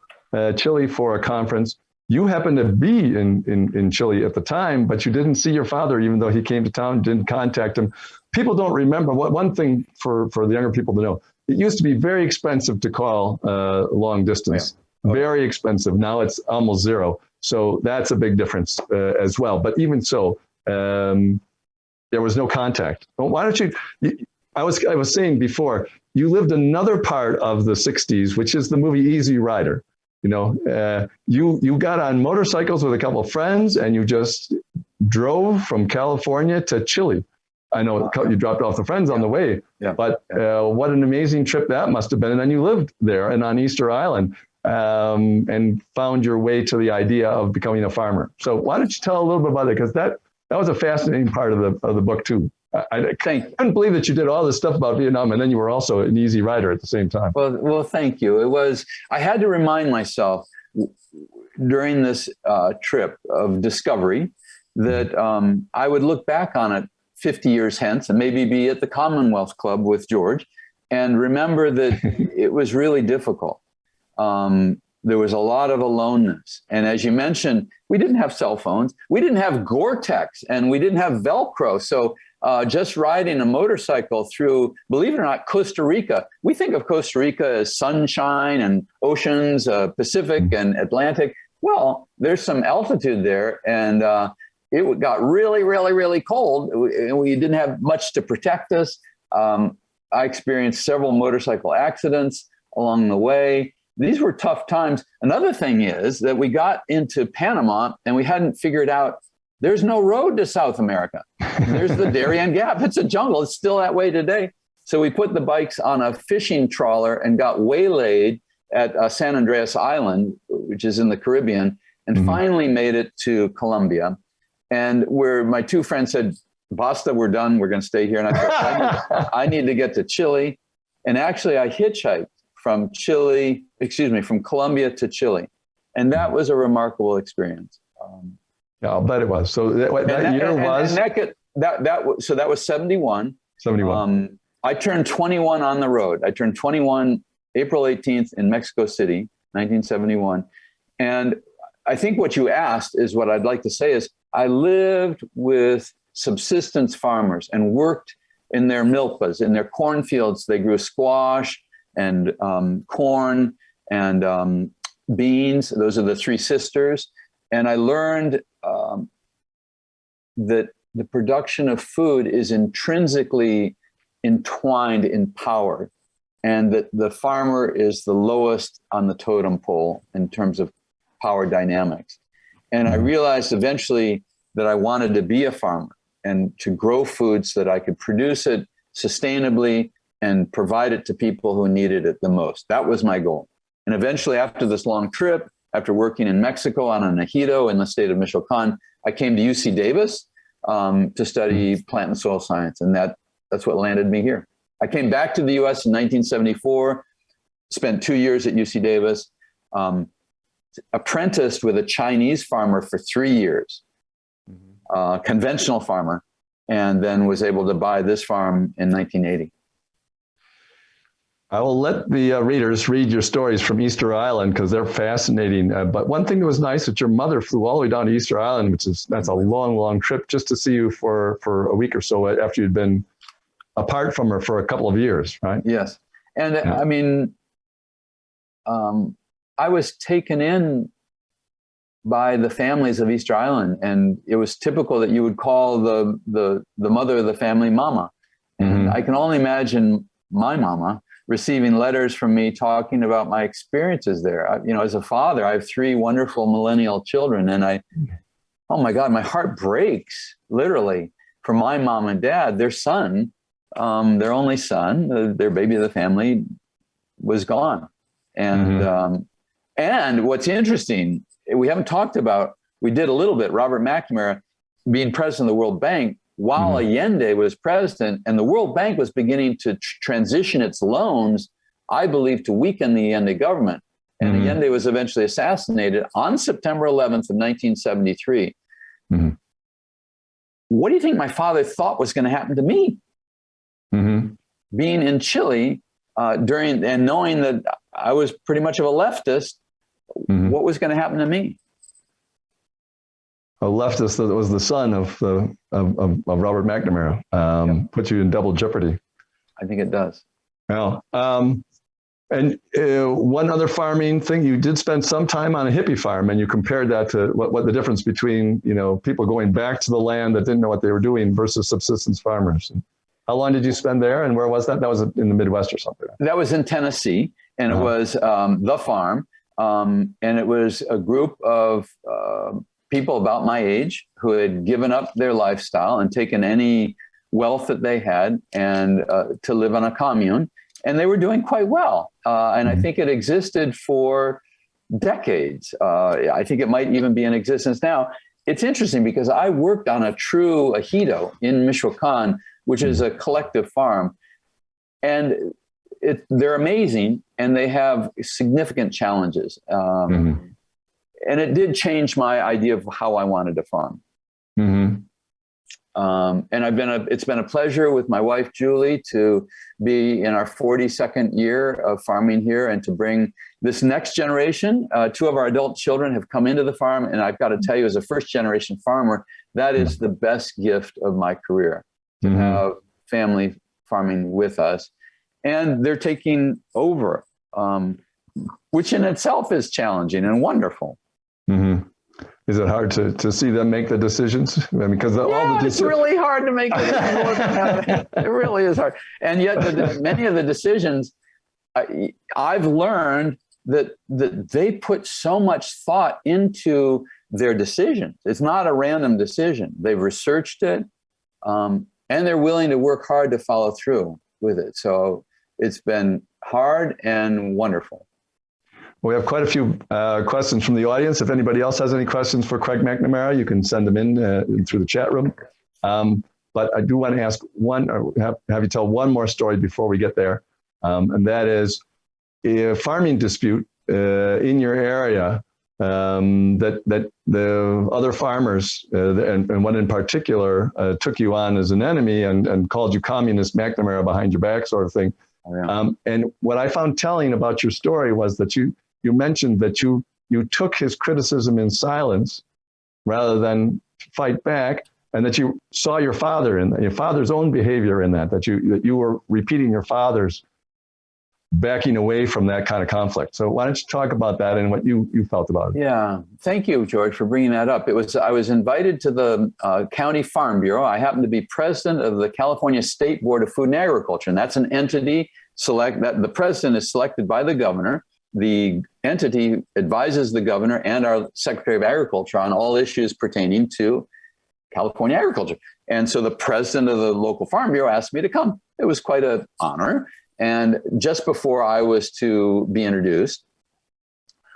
Chile, for a conference. You happened to be in Chile at the time, but you didn't see your father, even though he came to town. Didn't contact him. People don't remember. One thing for the younger people to know: it used to be very expensive to call long distance. Yeah. Very expensive. Now it's almost zero. So that's a big difference as well. But even so, there was no contact. Well, why don't you? I was saying before, you lived another part of the '60s, which is the movie Easy Rider. You got on motorcycles with a couple of friends, and you just drove from California to Chile. I know you dropped off the friends on the way, but what an amazing trip that must have been. And then you lived there and on Easter Island. And found your way to the idea of becoming a farmer. So why don't you tell a little bit about it? Because that was a fascinating part of the book too. I couldn't believe that you did all this stuff about Vietnam, and then you were also an Easy Rider at the same time. Well, thank you. I had to remind myself during this trip of discovery that I would look back on it 50 years hence and maybe be at the Commonwealth Club with George and remember that it was really difficult. There was a lot of aloneness. And as you mentioned, we didn't have cell phones, we didn't have Gore-Tex, and we didn't have Velcro. So just riding a motorcycle through, believe it or not, Costa Rica, we think of Costa Rica as sunshine and oceans, Pacific and Atlantic. Well, there's some altitude there, and it got really, really, really cold. We didn't have much to protect us. I experienced several motorcycle accidents along the way. These were tough times. Another thing is that we got into Panama and we hadn't figured out there's no road to South America. There's the Darien Gap. It's a jungle. It's still that way today. So we put the bikes on a fishing trawler and got waylaid at San Andreas Island, which is in the Caribbean, and finally made it to Colombia. And where my two friends said, basta, we're done. We're going to stay here. And I said, I need to get to Chile. And actually I hitchhiked from Colombia to Chile. And that was a remarkable experience. Yeah, I'll bet it was. So that was 71. 71. I turned 21 on the road. I turned 21 April 18th in Mexico City, 1971. And I think what you asked is what I'd like to say is I lived with subsistence farmers and worked in their milpas, in their cornfields. They grew squash and corn and beans. Those are the three sisters. And I learned that the production of food is intrinsically entwined in power, and that the farmer is the lowest on the totem pole in terms of power dynamics. And I realized eventually that I wanted to be a farmer and to grow food so that I could produce it sustainably and provide it to people who needed it the most. That was my goal. And eventually, after this long trip, after working in Mexico on an ejido in the state of Michoacan, I came to UC Davis to study plant and soil science. And that's what landed me here. I came back to the US in 1974, spent 2 years at UC Davis, apprenticed with a Chinese farmer for 3 years, conventional farmer, and then was able to buy this farm in 1980. I will let the readers read your stories from Easter Island because they're fascinating. But one thing that was nice that your mother flew all the way down to Easter Island, that's a long, long trip just to see you for a week or so after you'd been apart from her for a couple of years, right? Yes. And yeah. I mean, I was taken in by the families of Easter Island, and it was typical that you would call the mother of the family mama. And I can only imagine my mama receiving letters from me talking about my experiences there. As a father, I have 3 wonderful millennial children, and oh my God, my heart breaks literally for my mom and dad. Their son, their only son, their baby of the family, was gone. And what's interesting, we haven't talked about, we did a little bit, Robert McNamara being president of the World Bank while Allende was president, and the World Bank was beginning to transition its loans, I believe, to weaken the Allende government. And Allende was eventually assassinated on September 11th of 1973. What do you think my father thought was going to happen to me? Being in Chile during, and knowing that I was pretty much of a leftist, what was going to happen to me? A leftist that was the son of Robert McNamara puts you in double jeopardy. I think it does. Yeah. And one other farming thing, you did spend some time on a hippie farm, and you compared that to what the difference between, you know, people going back to the land that didn't know what they were doing versus subsistence farmers. And how long did you spend there, and where was that? That was in the Midwest or something? That was in Tennessee, and it was The Farm, and it was a group of people about my age who had given up their lifestyle and taken any wealth that they had and to live on a commune. And they were doing quite well. And I think it existed for decades. I think it might even be in existence now. It's interesting because I worked on a true ejido in Michoacan, which is a collective farm. And they're amazing, and they have significant challenges. And it did change my idea of how I wanted to farm. And it's been a pleasure with my wife, Julie, to be in our 42nd year of farming here and to bring this next generation. 2 of our adult children have come into the farm. And I've got to tell you, as a first generation farmer, that is the best gift of my career, to have family farming with us. And they're taking over, which in itself is challenging and wonderful. Is it hard to see them make the decisions? I mean, because all the decisions. It's really hard to make the decisions. It really is hard. And yet many of the decisions, I've learned that they put so much thought into their decisions. It's not a random decision. They've researched it, and they're willing to work hard to follow through with it. So it's been hard and wonderful. We have quite a few questions from the audience. If anybody else has any questions for Craig McNamara, you can send them in through the chat room. But I do want to ask one, or have you tell one more story before we get there. And that is a farming dispute in your area that the other farmers, and one in particular, took you on as an enemy and called you communist McNamara behind your back sort of thing. Oh, yeah. And what I found telling about your story was that you mentioned that you took his criticism in silence rather than fight back, and that you saw your father and your father's own behavior in that you were repeating your father's backing away from that kind of conflict. So why don't you talk about that and what you felt about it? Yeah, thank you, George, for bringing that up. I was invited to the County Farm Bureau. I happen to be president of the California State Board of Food and Agriculture, and that's an entity that the president is selected by the governor. The entity advises the governor and our Secretary of Agriculture on all issues pertaining to California agriculture. And so the president of the local farm bureau asked me to come. It was quite an honor. And just before I was to be introduced,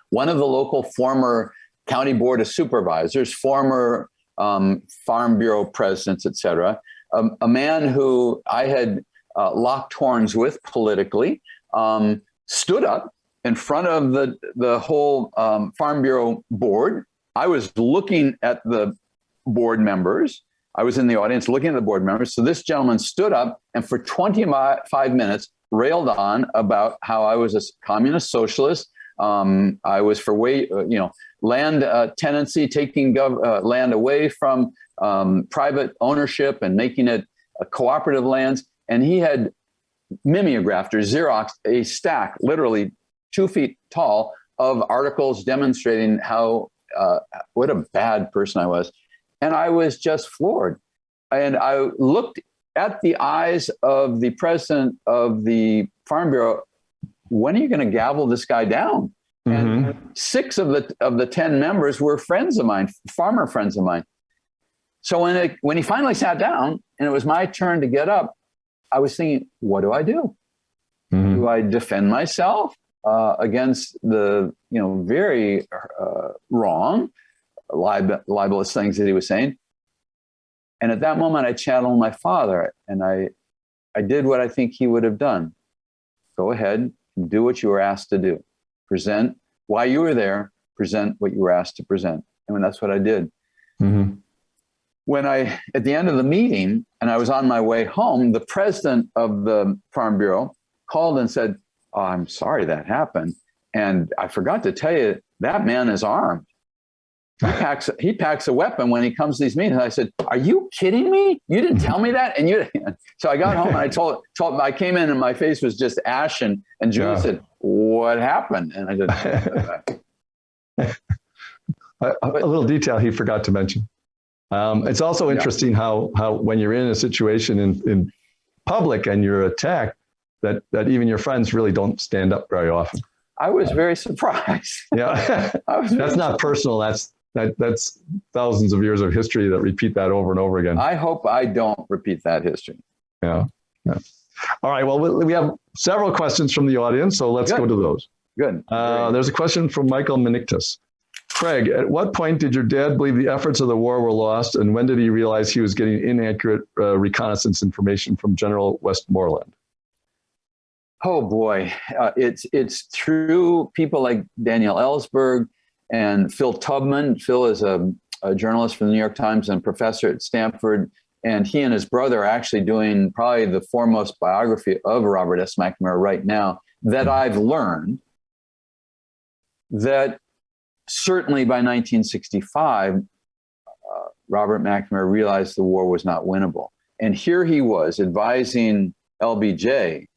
one of the local former county board of supervisors, former farm bureau presidents, et cetera, a man who I had locked horns with politically, stood up in front of the whole Farm Bureau board. I was looking at the board members. I was in the audience looking at the board members. So this gentleman stood up and for 25 minutes railed on about how I was a communist socialist. I was for land tenancy, taking land away from private ownership and making it a cooperative lands. And he had mimeographed or Xeroxed a stack, literally 2 feet tall, of articles demonstrating how what a bad person I was. And I was just floored. And I looked at the eyes of the president of the Farm Bureau. When are you going to gavel this guy down? And 6 of the 10 members were friends of mine, farmer friends of mine. So when he finally sat down and it was my turn to get up, I was thinking, what do I do? Mm-hmm. Do I defend myself against the very wrong, libelous things that he was saying? And at that moment, I channeled my father, and I did what I think he would have done. Go ahead and do what you were asked to do. Present why you were there, present what you were asked to present. And that's what I did. Mm-hmm. When at the end of the meeting, and I was on my way home, the president of the Farm Bureau called and said, "Oh, I'm sorry that happened. And I forgot to tell you, that man is armed. He packs a weapon when he comes to these meetings." And I said, "Are you kidding me? You didn't tell me that?" So I got home and I told I came in and my face was just ashen. And Julie said, "What happened?" And I said, a little detail he forgot to mention. It's also interesting how when you're in a situation in public and you're attacked, that even your friends really don't stand up very often. I was very surprised. Yeah, that's not personal. That's thousands of years of history that repeat that over and over again. I hope I don't repeat that history. Yeah. All right. Well, we have several questions from the audience, so let's go to those. Good. There's a question from Michael Menictus. Craig, at what point did your dad believe the efforts of the war were lost, and when did he realize he was getting inaccurate reconnaissance information from General Westmoreland? Oh boy, it's through people like Daniel Ellsberg and Phil Tubman. Phil is a journalist for the New York Times and professor at Stanford, and he and his brother are actually doing probably the foremost biography of Robert S. McNamara right now, that I've learned that certainly by 1965, Robert McNamara realized the war was not winnable. And here he was advising LBJ,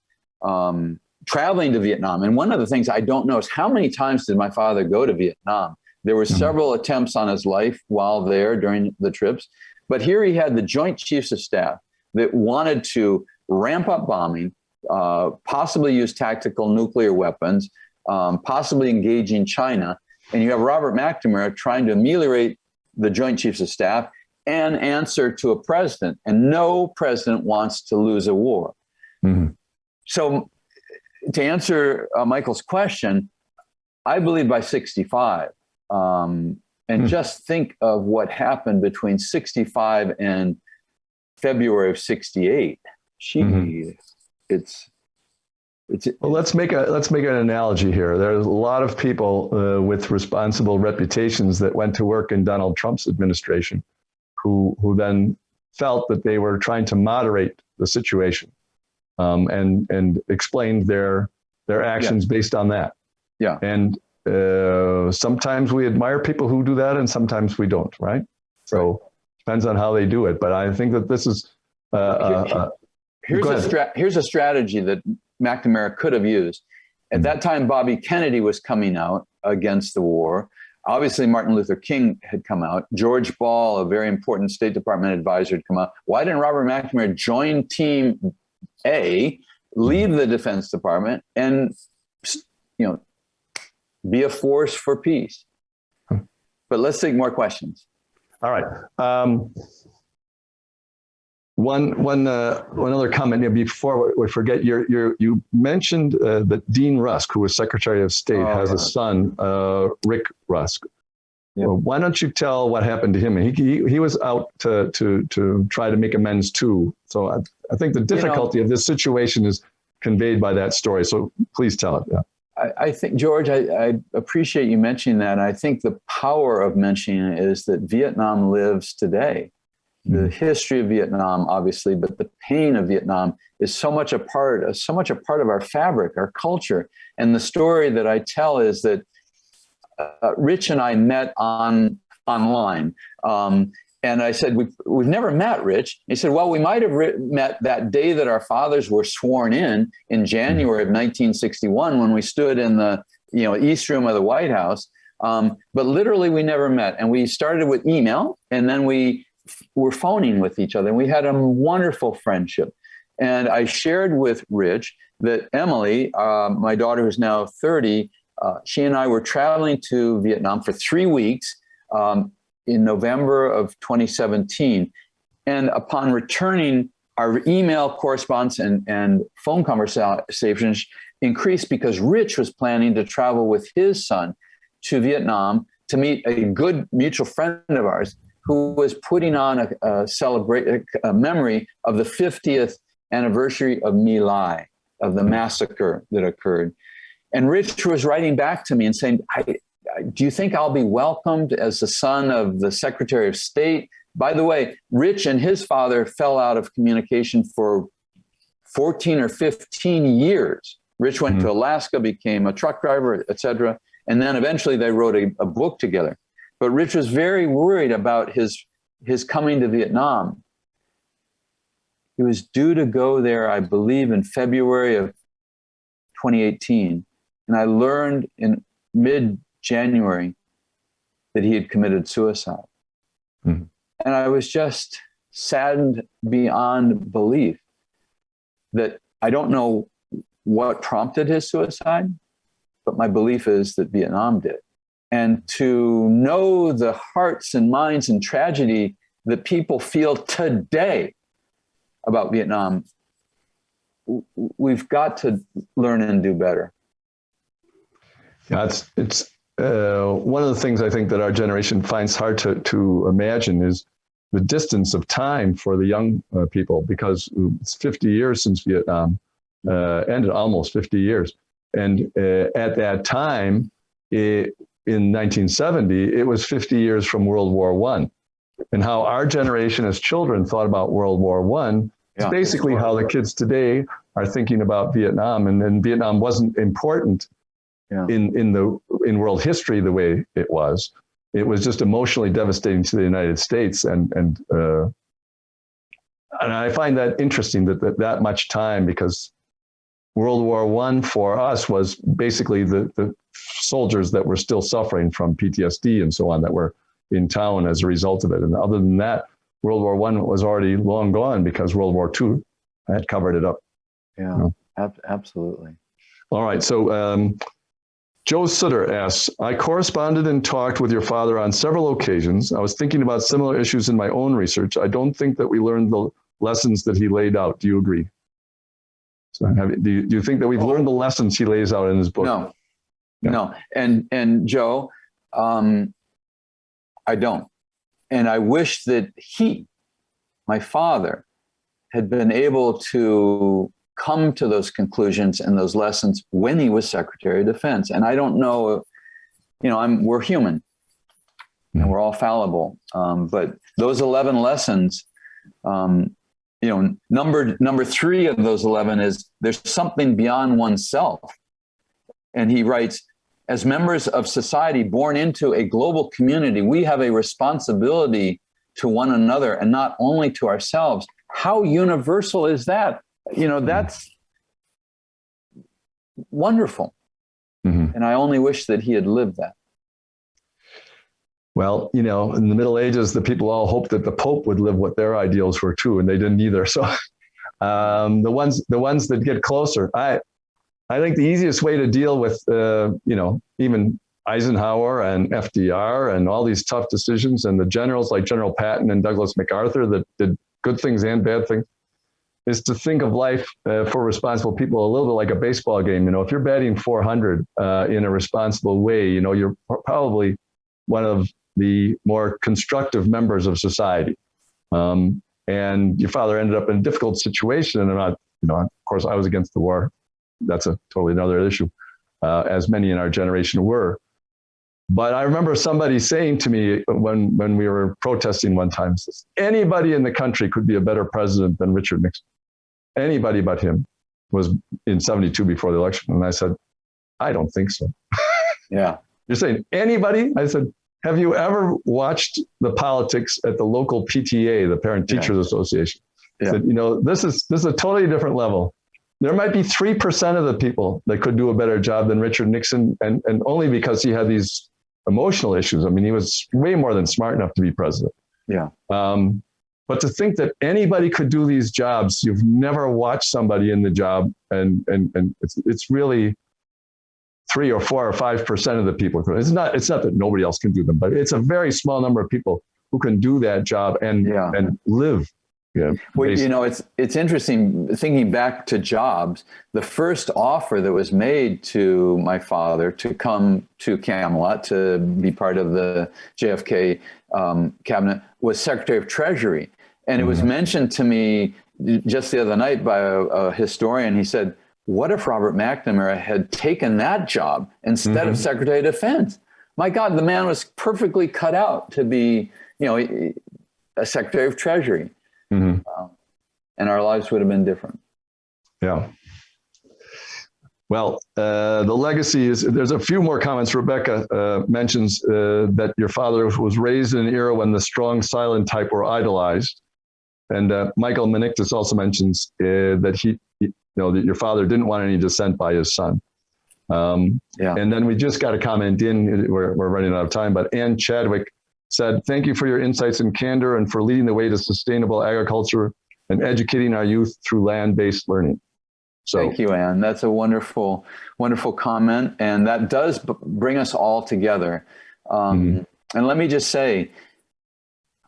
traveling to Vietnam. And one of the things I don't know is how many times did my father go to Vietnam? There were several attempts on his life while there during the trips. But here he had the Joint Chiefs of Staff that wanted to ramp up bombing, possibly use tactical nuclear weapons, possibly engaging China. And you have Robert McNamara trying to ameliorate the Joint Chiefs of Staff and answer to a president. And no president wants to lose a war. Mm-hmm. So to answer Michael's question, I believe by 65, and just think of what happened between 65 and February of 68. Well, let's make an analogy here. There's a lot of people with responsible reputations that went to work in Donald Trump's administration, who then felt that they were trying to moderate the situation, and explained their actions based on that. Yeah. And sometimes we admire people who do that, and sometimes we don't. Right. So depends on how they do it. But I think that this is here's a strategy that McNamara could have used. At that time, Bobby Kennedy was coming out against the war. Obviously, Martin Luther King had come out. George Ball, a very important State Department advisor, had come out. Why didn't Robert McNamara join Team A, leave the Defense Department, and be a force for peace? But let's take more questions. All right. One other comment before we forget. You mentioned that Dean Rusk, who was Secretary of State, has a son, Rick Rusk. Yeah. Well, why don't you tell what happened to him? He was out to try to make amends too. So I think the difficulty of this situation is conveyed by that story. So please tell it. Yeah. I think, George, I appreciate you mentioning that. I think the power of mentioning it is that Vietnam lives today. The history of Vietnam, obviously, but the pain of Vietnam is so much a part of our fabric, our culture. And the story that I tell is that Rich and I met online. And I said, we've never met, Rich. He said, well, we might have met that day that our fathers were sworn in January of 1961, when we stood in the East Room of the White House. But literally, we never met. And we started with email, and then we were phoning with each other. And we had a wonderful friendship. And I shared with Rich that Emily, my daughter who's now 30, she and I were traveling to Vietnam for 3 weeks in November of 2017. And upon returning, our email correspondence and phone conversations increased because Rich was planning to travel with his son to Vietnam to meet a good mutual friend of ours who was putting on a memory of the 50th anniversary of My Lai, of the massacre that occurred. And Rich was writing back to me and saying, do you think I'll be welcomed as the son of the Secretary of State? By the way, Rich and his father fell out of communication for 14 or 15 years. Rich went to Alaska, became a truck driver, et cetera. And then eventually they wrote a book together. But Rich was very worried about his coming to Vietnam. He was due to go there, I believe, in February of 2018. And I learned in mid-January that he had committed suicide. Mm-hmm. And I was just saddened beyond belief that I don't know what prompted his suicide, but my belief is that Vietnam did. And to know the hearts and minds and tragedy that people feel today about Vietnam, we've got to learn and do better. Yeah, it's one of the things I think that our generation finds hard to imagine is the distance of time for the young people, because it's 50 years since Vietnam ended, almost 50 years. And at that time, in 1970, it was 50 years from World War I. And how our generation as children thought about World War I is basically how the kids today are thinking about Vietnam. And then Vietnam wasn't important in world history the way it was. It was just emotionally devastating to the United States. And I find that interesting that much time, because World War I for us was basically the soldiers that were still suffering from PTSD and so on that were in town as a result of it. And other than that, World War I was already long gone because World War II had covered it up. Yeah, absolutely. All right. So Joe Sutter asks, I corresponded and talked with your father on several occasions. I was thinking about similar issues in my own research. I don't think that we learned the lessons that he laid out. Do you agree? So do you think that we've learned the lessons he lays out in his book? No. And Joe, I don't. And I wish that my father, had been able to come to those conclusions and those lessons when he was Secretary of Defense. And I don't know, we're human and we're all fallible. But those 11 lessons, number 3 of those 11 is there's something beyond oneself. And he writes, as members of society born into a global community, we have a responsibility to one another and not only to ourselves. How universal is that? That's wonderful. Mm-hmm. And I only wish that he had lived that. Well, in the Middle Ages, the people all hoped that the Pope would live what their ideals were too, and they didn't either. So the ones that get closer, I think the easiest way to deal with, even Eisenhower and FDR and all these tough decisions, and the generals like General Patton and Douglas MacArthur that did good things and bad things, is to think of life for responsible people a little bit like a baseball game. If you're batting 400 in a responsible way, you're probably one of the more constructive members of society. And your father ended up in a difficult situation. And of course, I was against the war. That's a totally another issue, as many in our generation were. But I remember somebody saying to me when we were protesting one time, says, anybody in the country could be a better president than Richard Nixon. Anybody but him. Was in 72 before the election. And I said, I don't think so. Yeah. You're saying anybody? I said, have you ever watched the politics at the local PTA, the Parent Teachers Association? I said, this is a totally different level. There might be 3% of the people that could do a better job than Richard Nixon, and only because he had these emotional issues. I mean, he was way more than smart enough to be president. Yeah. But to think that anybody could do these jobs, you've never watched somebody in the job, and it's really, 3 or 4 or 5% of the people. It's not that nobody else can do them, but it's a very small number of people who can do that job and live. Yeah, well, it's interesting thinking back to Jobs. The first offer that was made to my father to come to Camelot to be part of the JFK cabinet was Secretary of Treasury. And it was mentioned to me just the other night by a historian. He said, what if Robert McNamara had taken that job instead of Secretary of Defense? My God, the man was perfectly cut out to be, a Secretary of Treasury. And our lives would have been different. Yeah. Well, the legacy is, there's a few more comments. Rebecca mentions that your father was raised in an era when the strong, silent type were idolized. And Michael Menictus also mentions that that your father didn't want any dissent by his son. And then we just got a comment in, we're running out of time, but Ann Chadwick said, thank you for your insights and candor and for leading the way to sustainable agriculture and educating our youth through land-based learning. So thank you, Ann. That's a wonderful, wonderful comment. And that does bring us all together. And let me just say,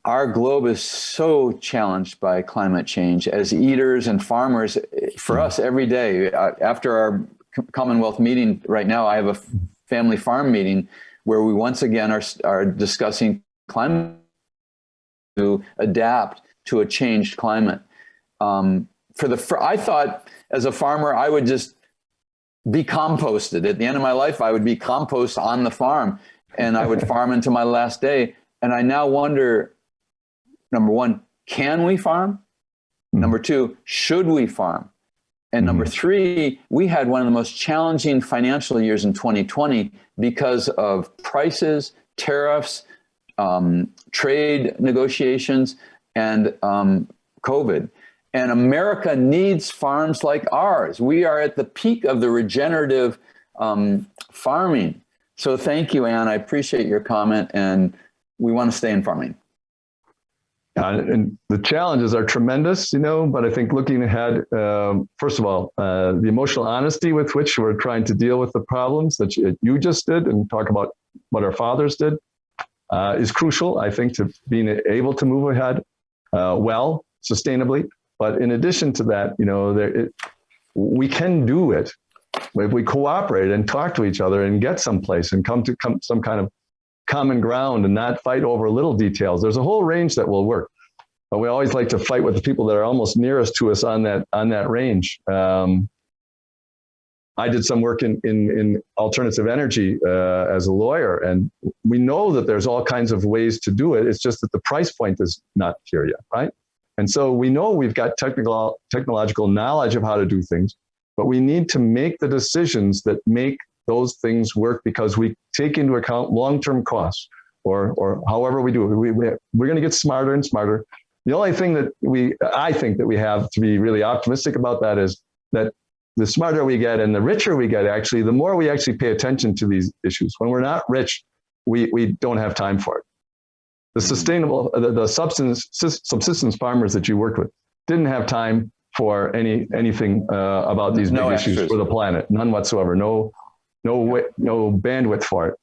our globe is so challenged by climate change. As eaters and farmers, for us every day, after our Commonwealth meeting right now, I have a family farm meeting where we once again are discussing climate to adapt to a changed climate. I thought as a farmer, I would just be composted. At the end of my life, I would be compost on the farm and I would farm into my last day. And I now wonder, number one, can we farm? Number two, should we farm? And number three, we had one of the most challenging financial years in 2020 because of prices, tariffs, trade negotiations, and COVID. And America needs farms like ours. We are at the peak of the regenerative farming. So thank you, Ann. I appreciate your comment, and we want to stay in farming. And the challenges are tremendous, but I think looking ahead, first of all, the emotional honesty with which we're trying to deal with the problems that you just did and talk about what our fathers did is crucial, I think, to being able to move ahead sustainably. But in addition to that, we can do it if we cooperate and talk to each other and get someplace and come to some kind of common ground and not fight over little details. There's a whole range that will work, but we always like to fight with the people that are almost nearest to us on that range. I did some work in alternative energy as a lawyer, and we know that there's all kinds of ways to do it. It's just that the price point is not here yet, right? And so we know we've got technological knowledge of how to do things, but we need to make the decisions that make those things work because we take into account long-term costs or however we do it. We're going to get smarter and smarter. The only thing that I think that we have to be really optimistic about that is that the smarter we get and the richer we get, actually, the more we actually pay attention to these issues. When we're not rich, we don't have time for it. The subsistence farmers that you worked with didn't have time for anything about these big issues for the planet, none whatsoever. No bandwidth for it.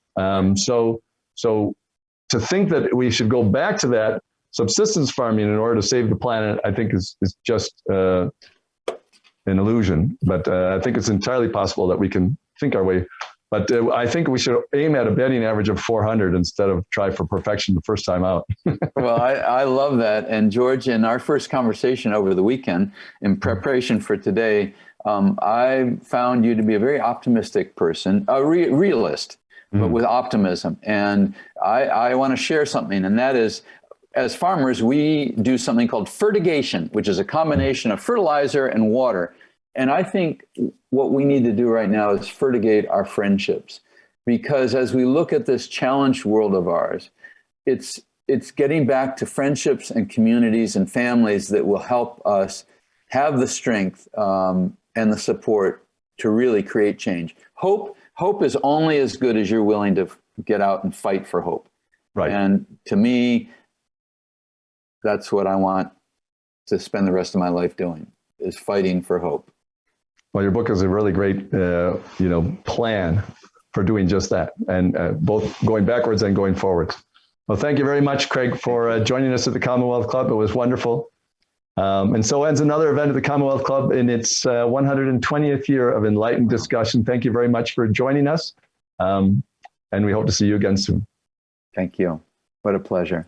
So to think that we should go back to that subsistence farming in order to save the planet, I think is just an illusion. But I think it's entirely possible that we can think our way. But I think we should aim at a batting average of 400 instead of try for perfection the first time out. Well, I love that. And George, in our first conversation over the weekend, in preparation for today, I found you to be a very optimistic person, a realist, but with optimism. And I want to share something, and that is, as farmers, we do something called fertigation, which is a combination of fertilizer and water. And I think what we need to do right now is fertigate our friendships, because as we look at this challenged world of ours, it's getting back to friendships and communities and families that will help us have the strength and the support to really create change. Hope is only as good as you're willing to get out and fight for hope. Right. And to me, that's what I want to spend the rest of my life doing, is fighting for hope. Well, your book is a really great, plan for doing just that, and both going backwards and going forwards. Well, thank you very much, Craig, for joining us at the Commonwealth Club. It was wonderful. And so ends another event at the Commonwealth Club in its 120th year of enlightened discussion. Thank you very much for joining us. And we hope to see you again soon. Thank you. What a pleasure.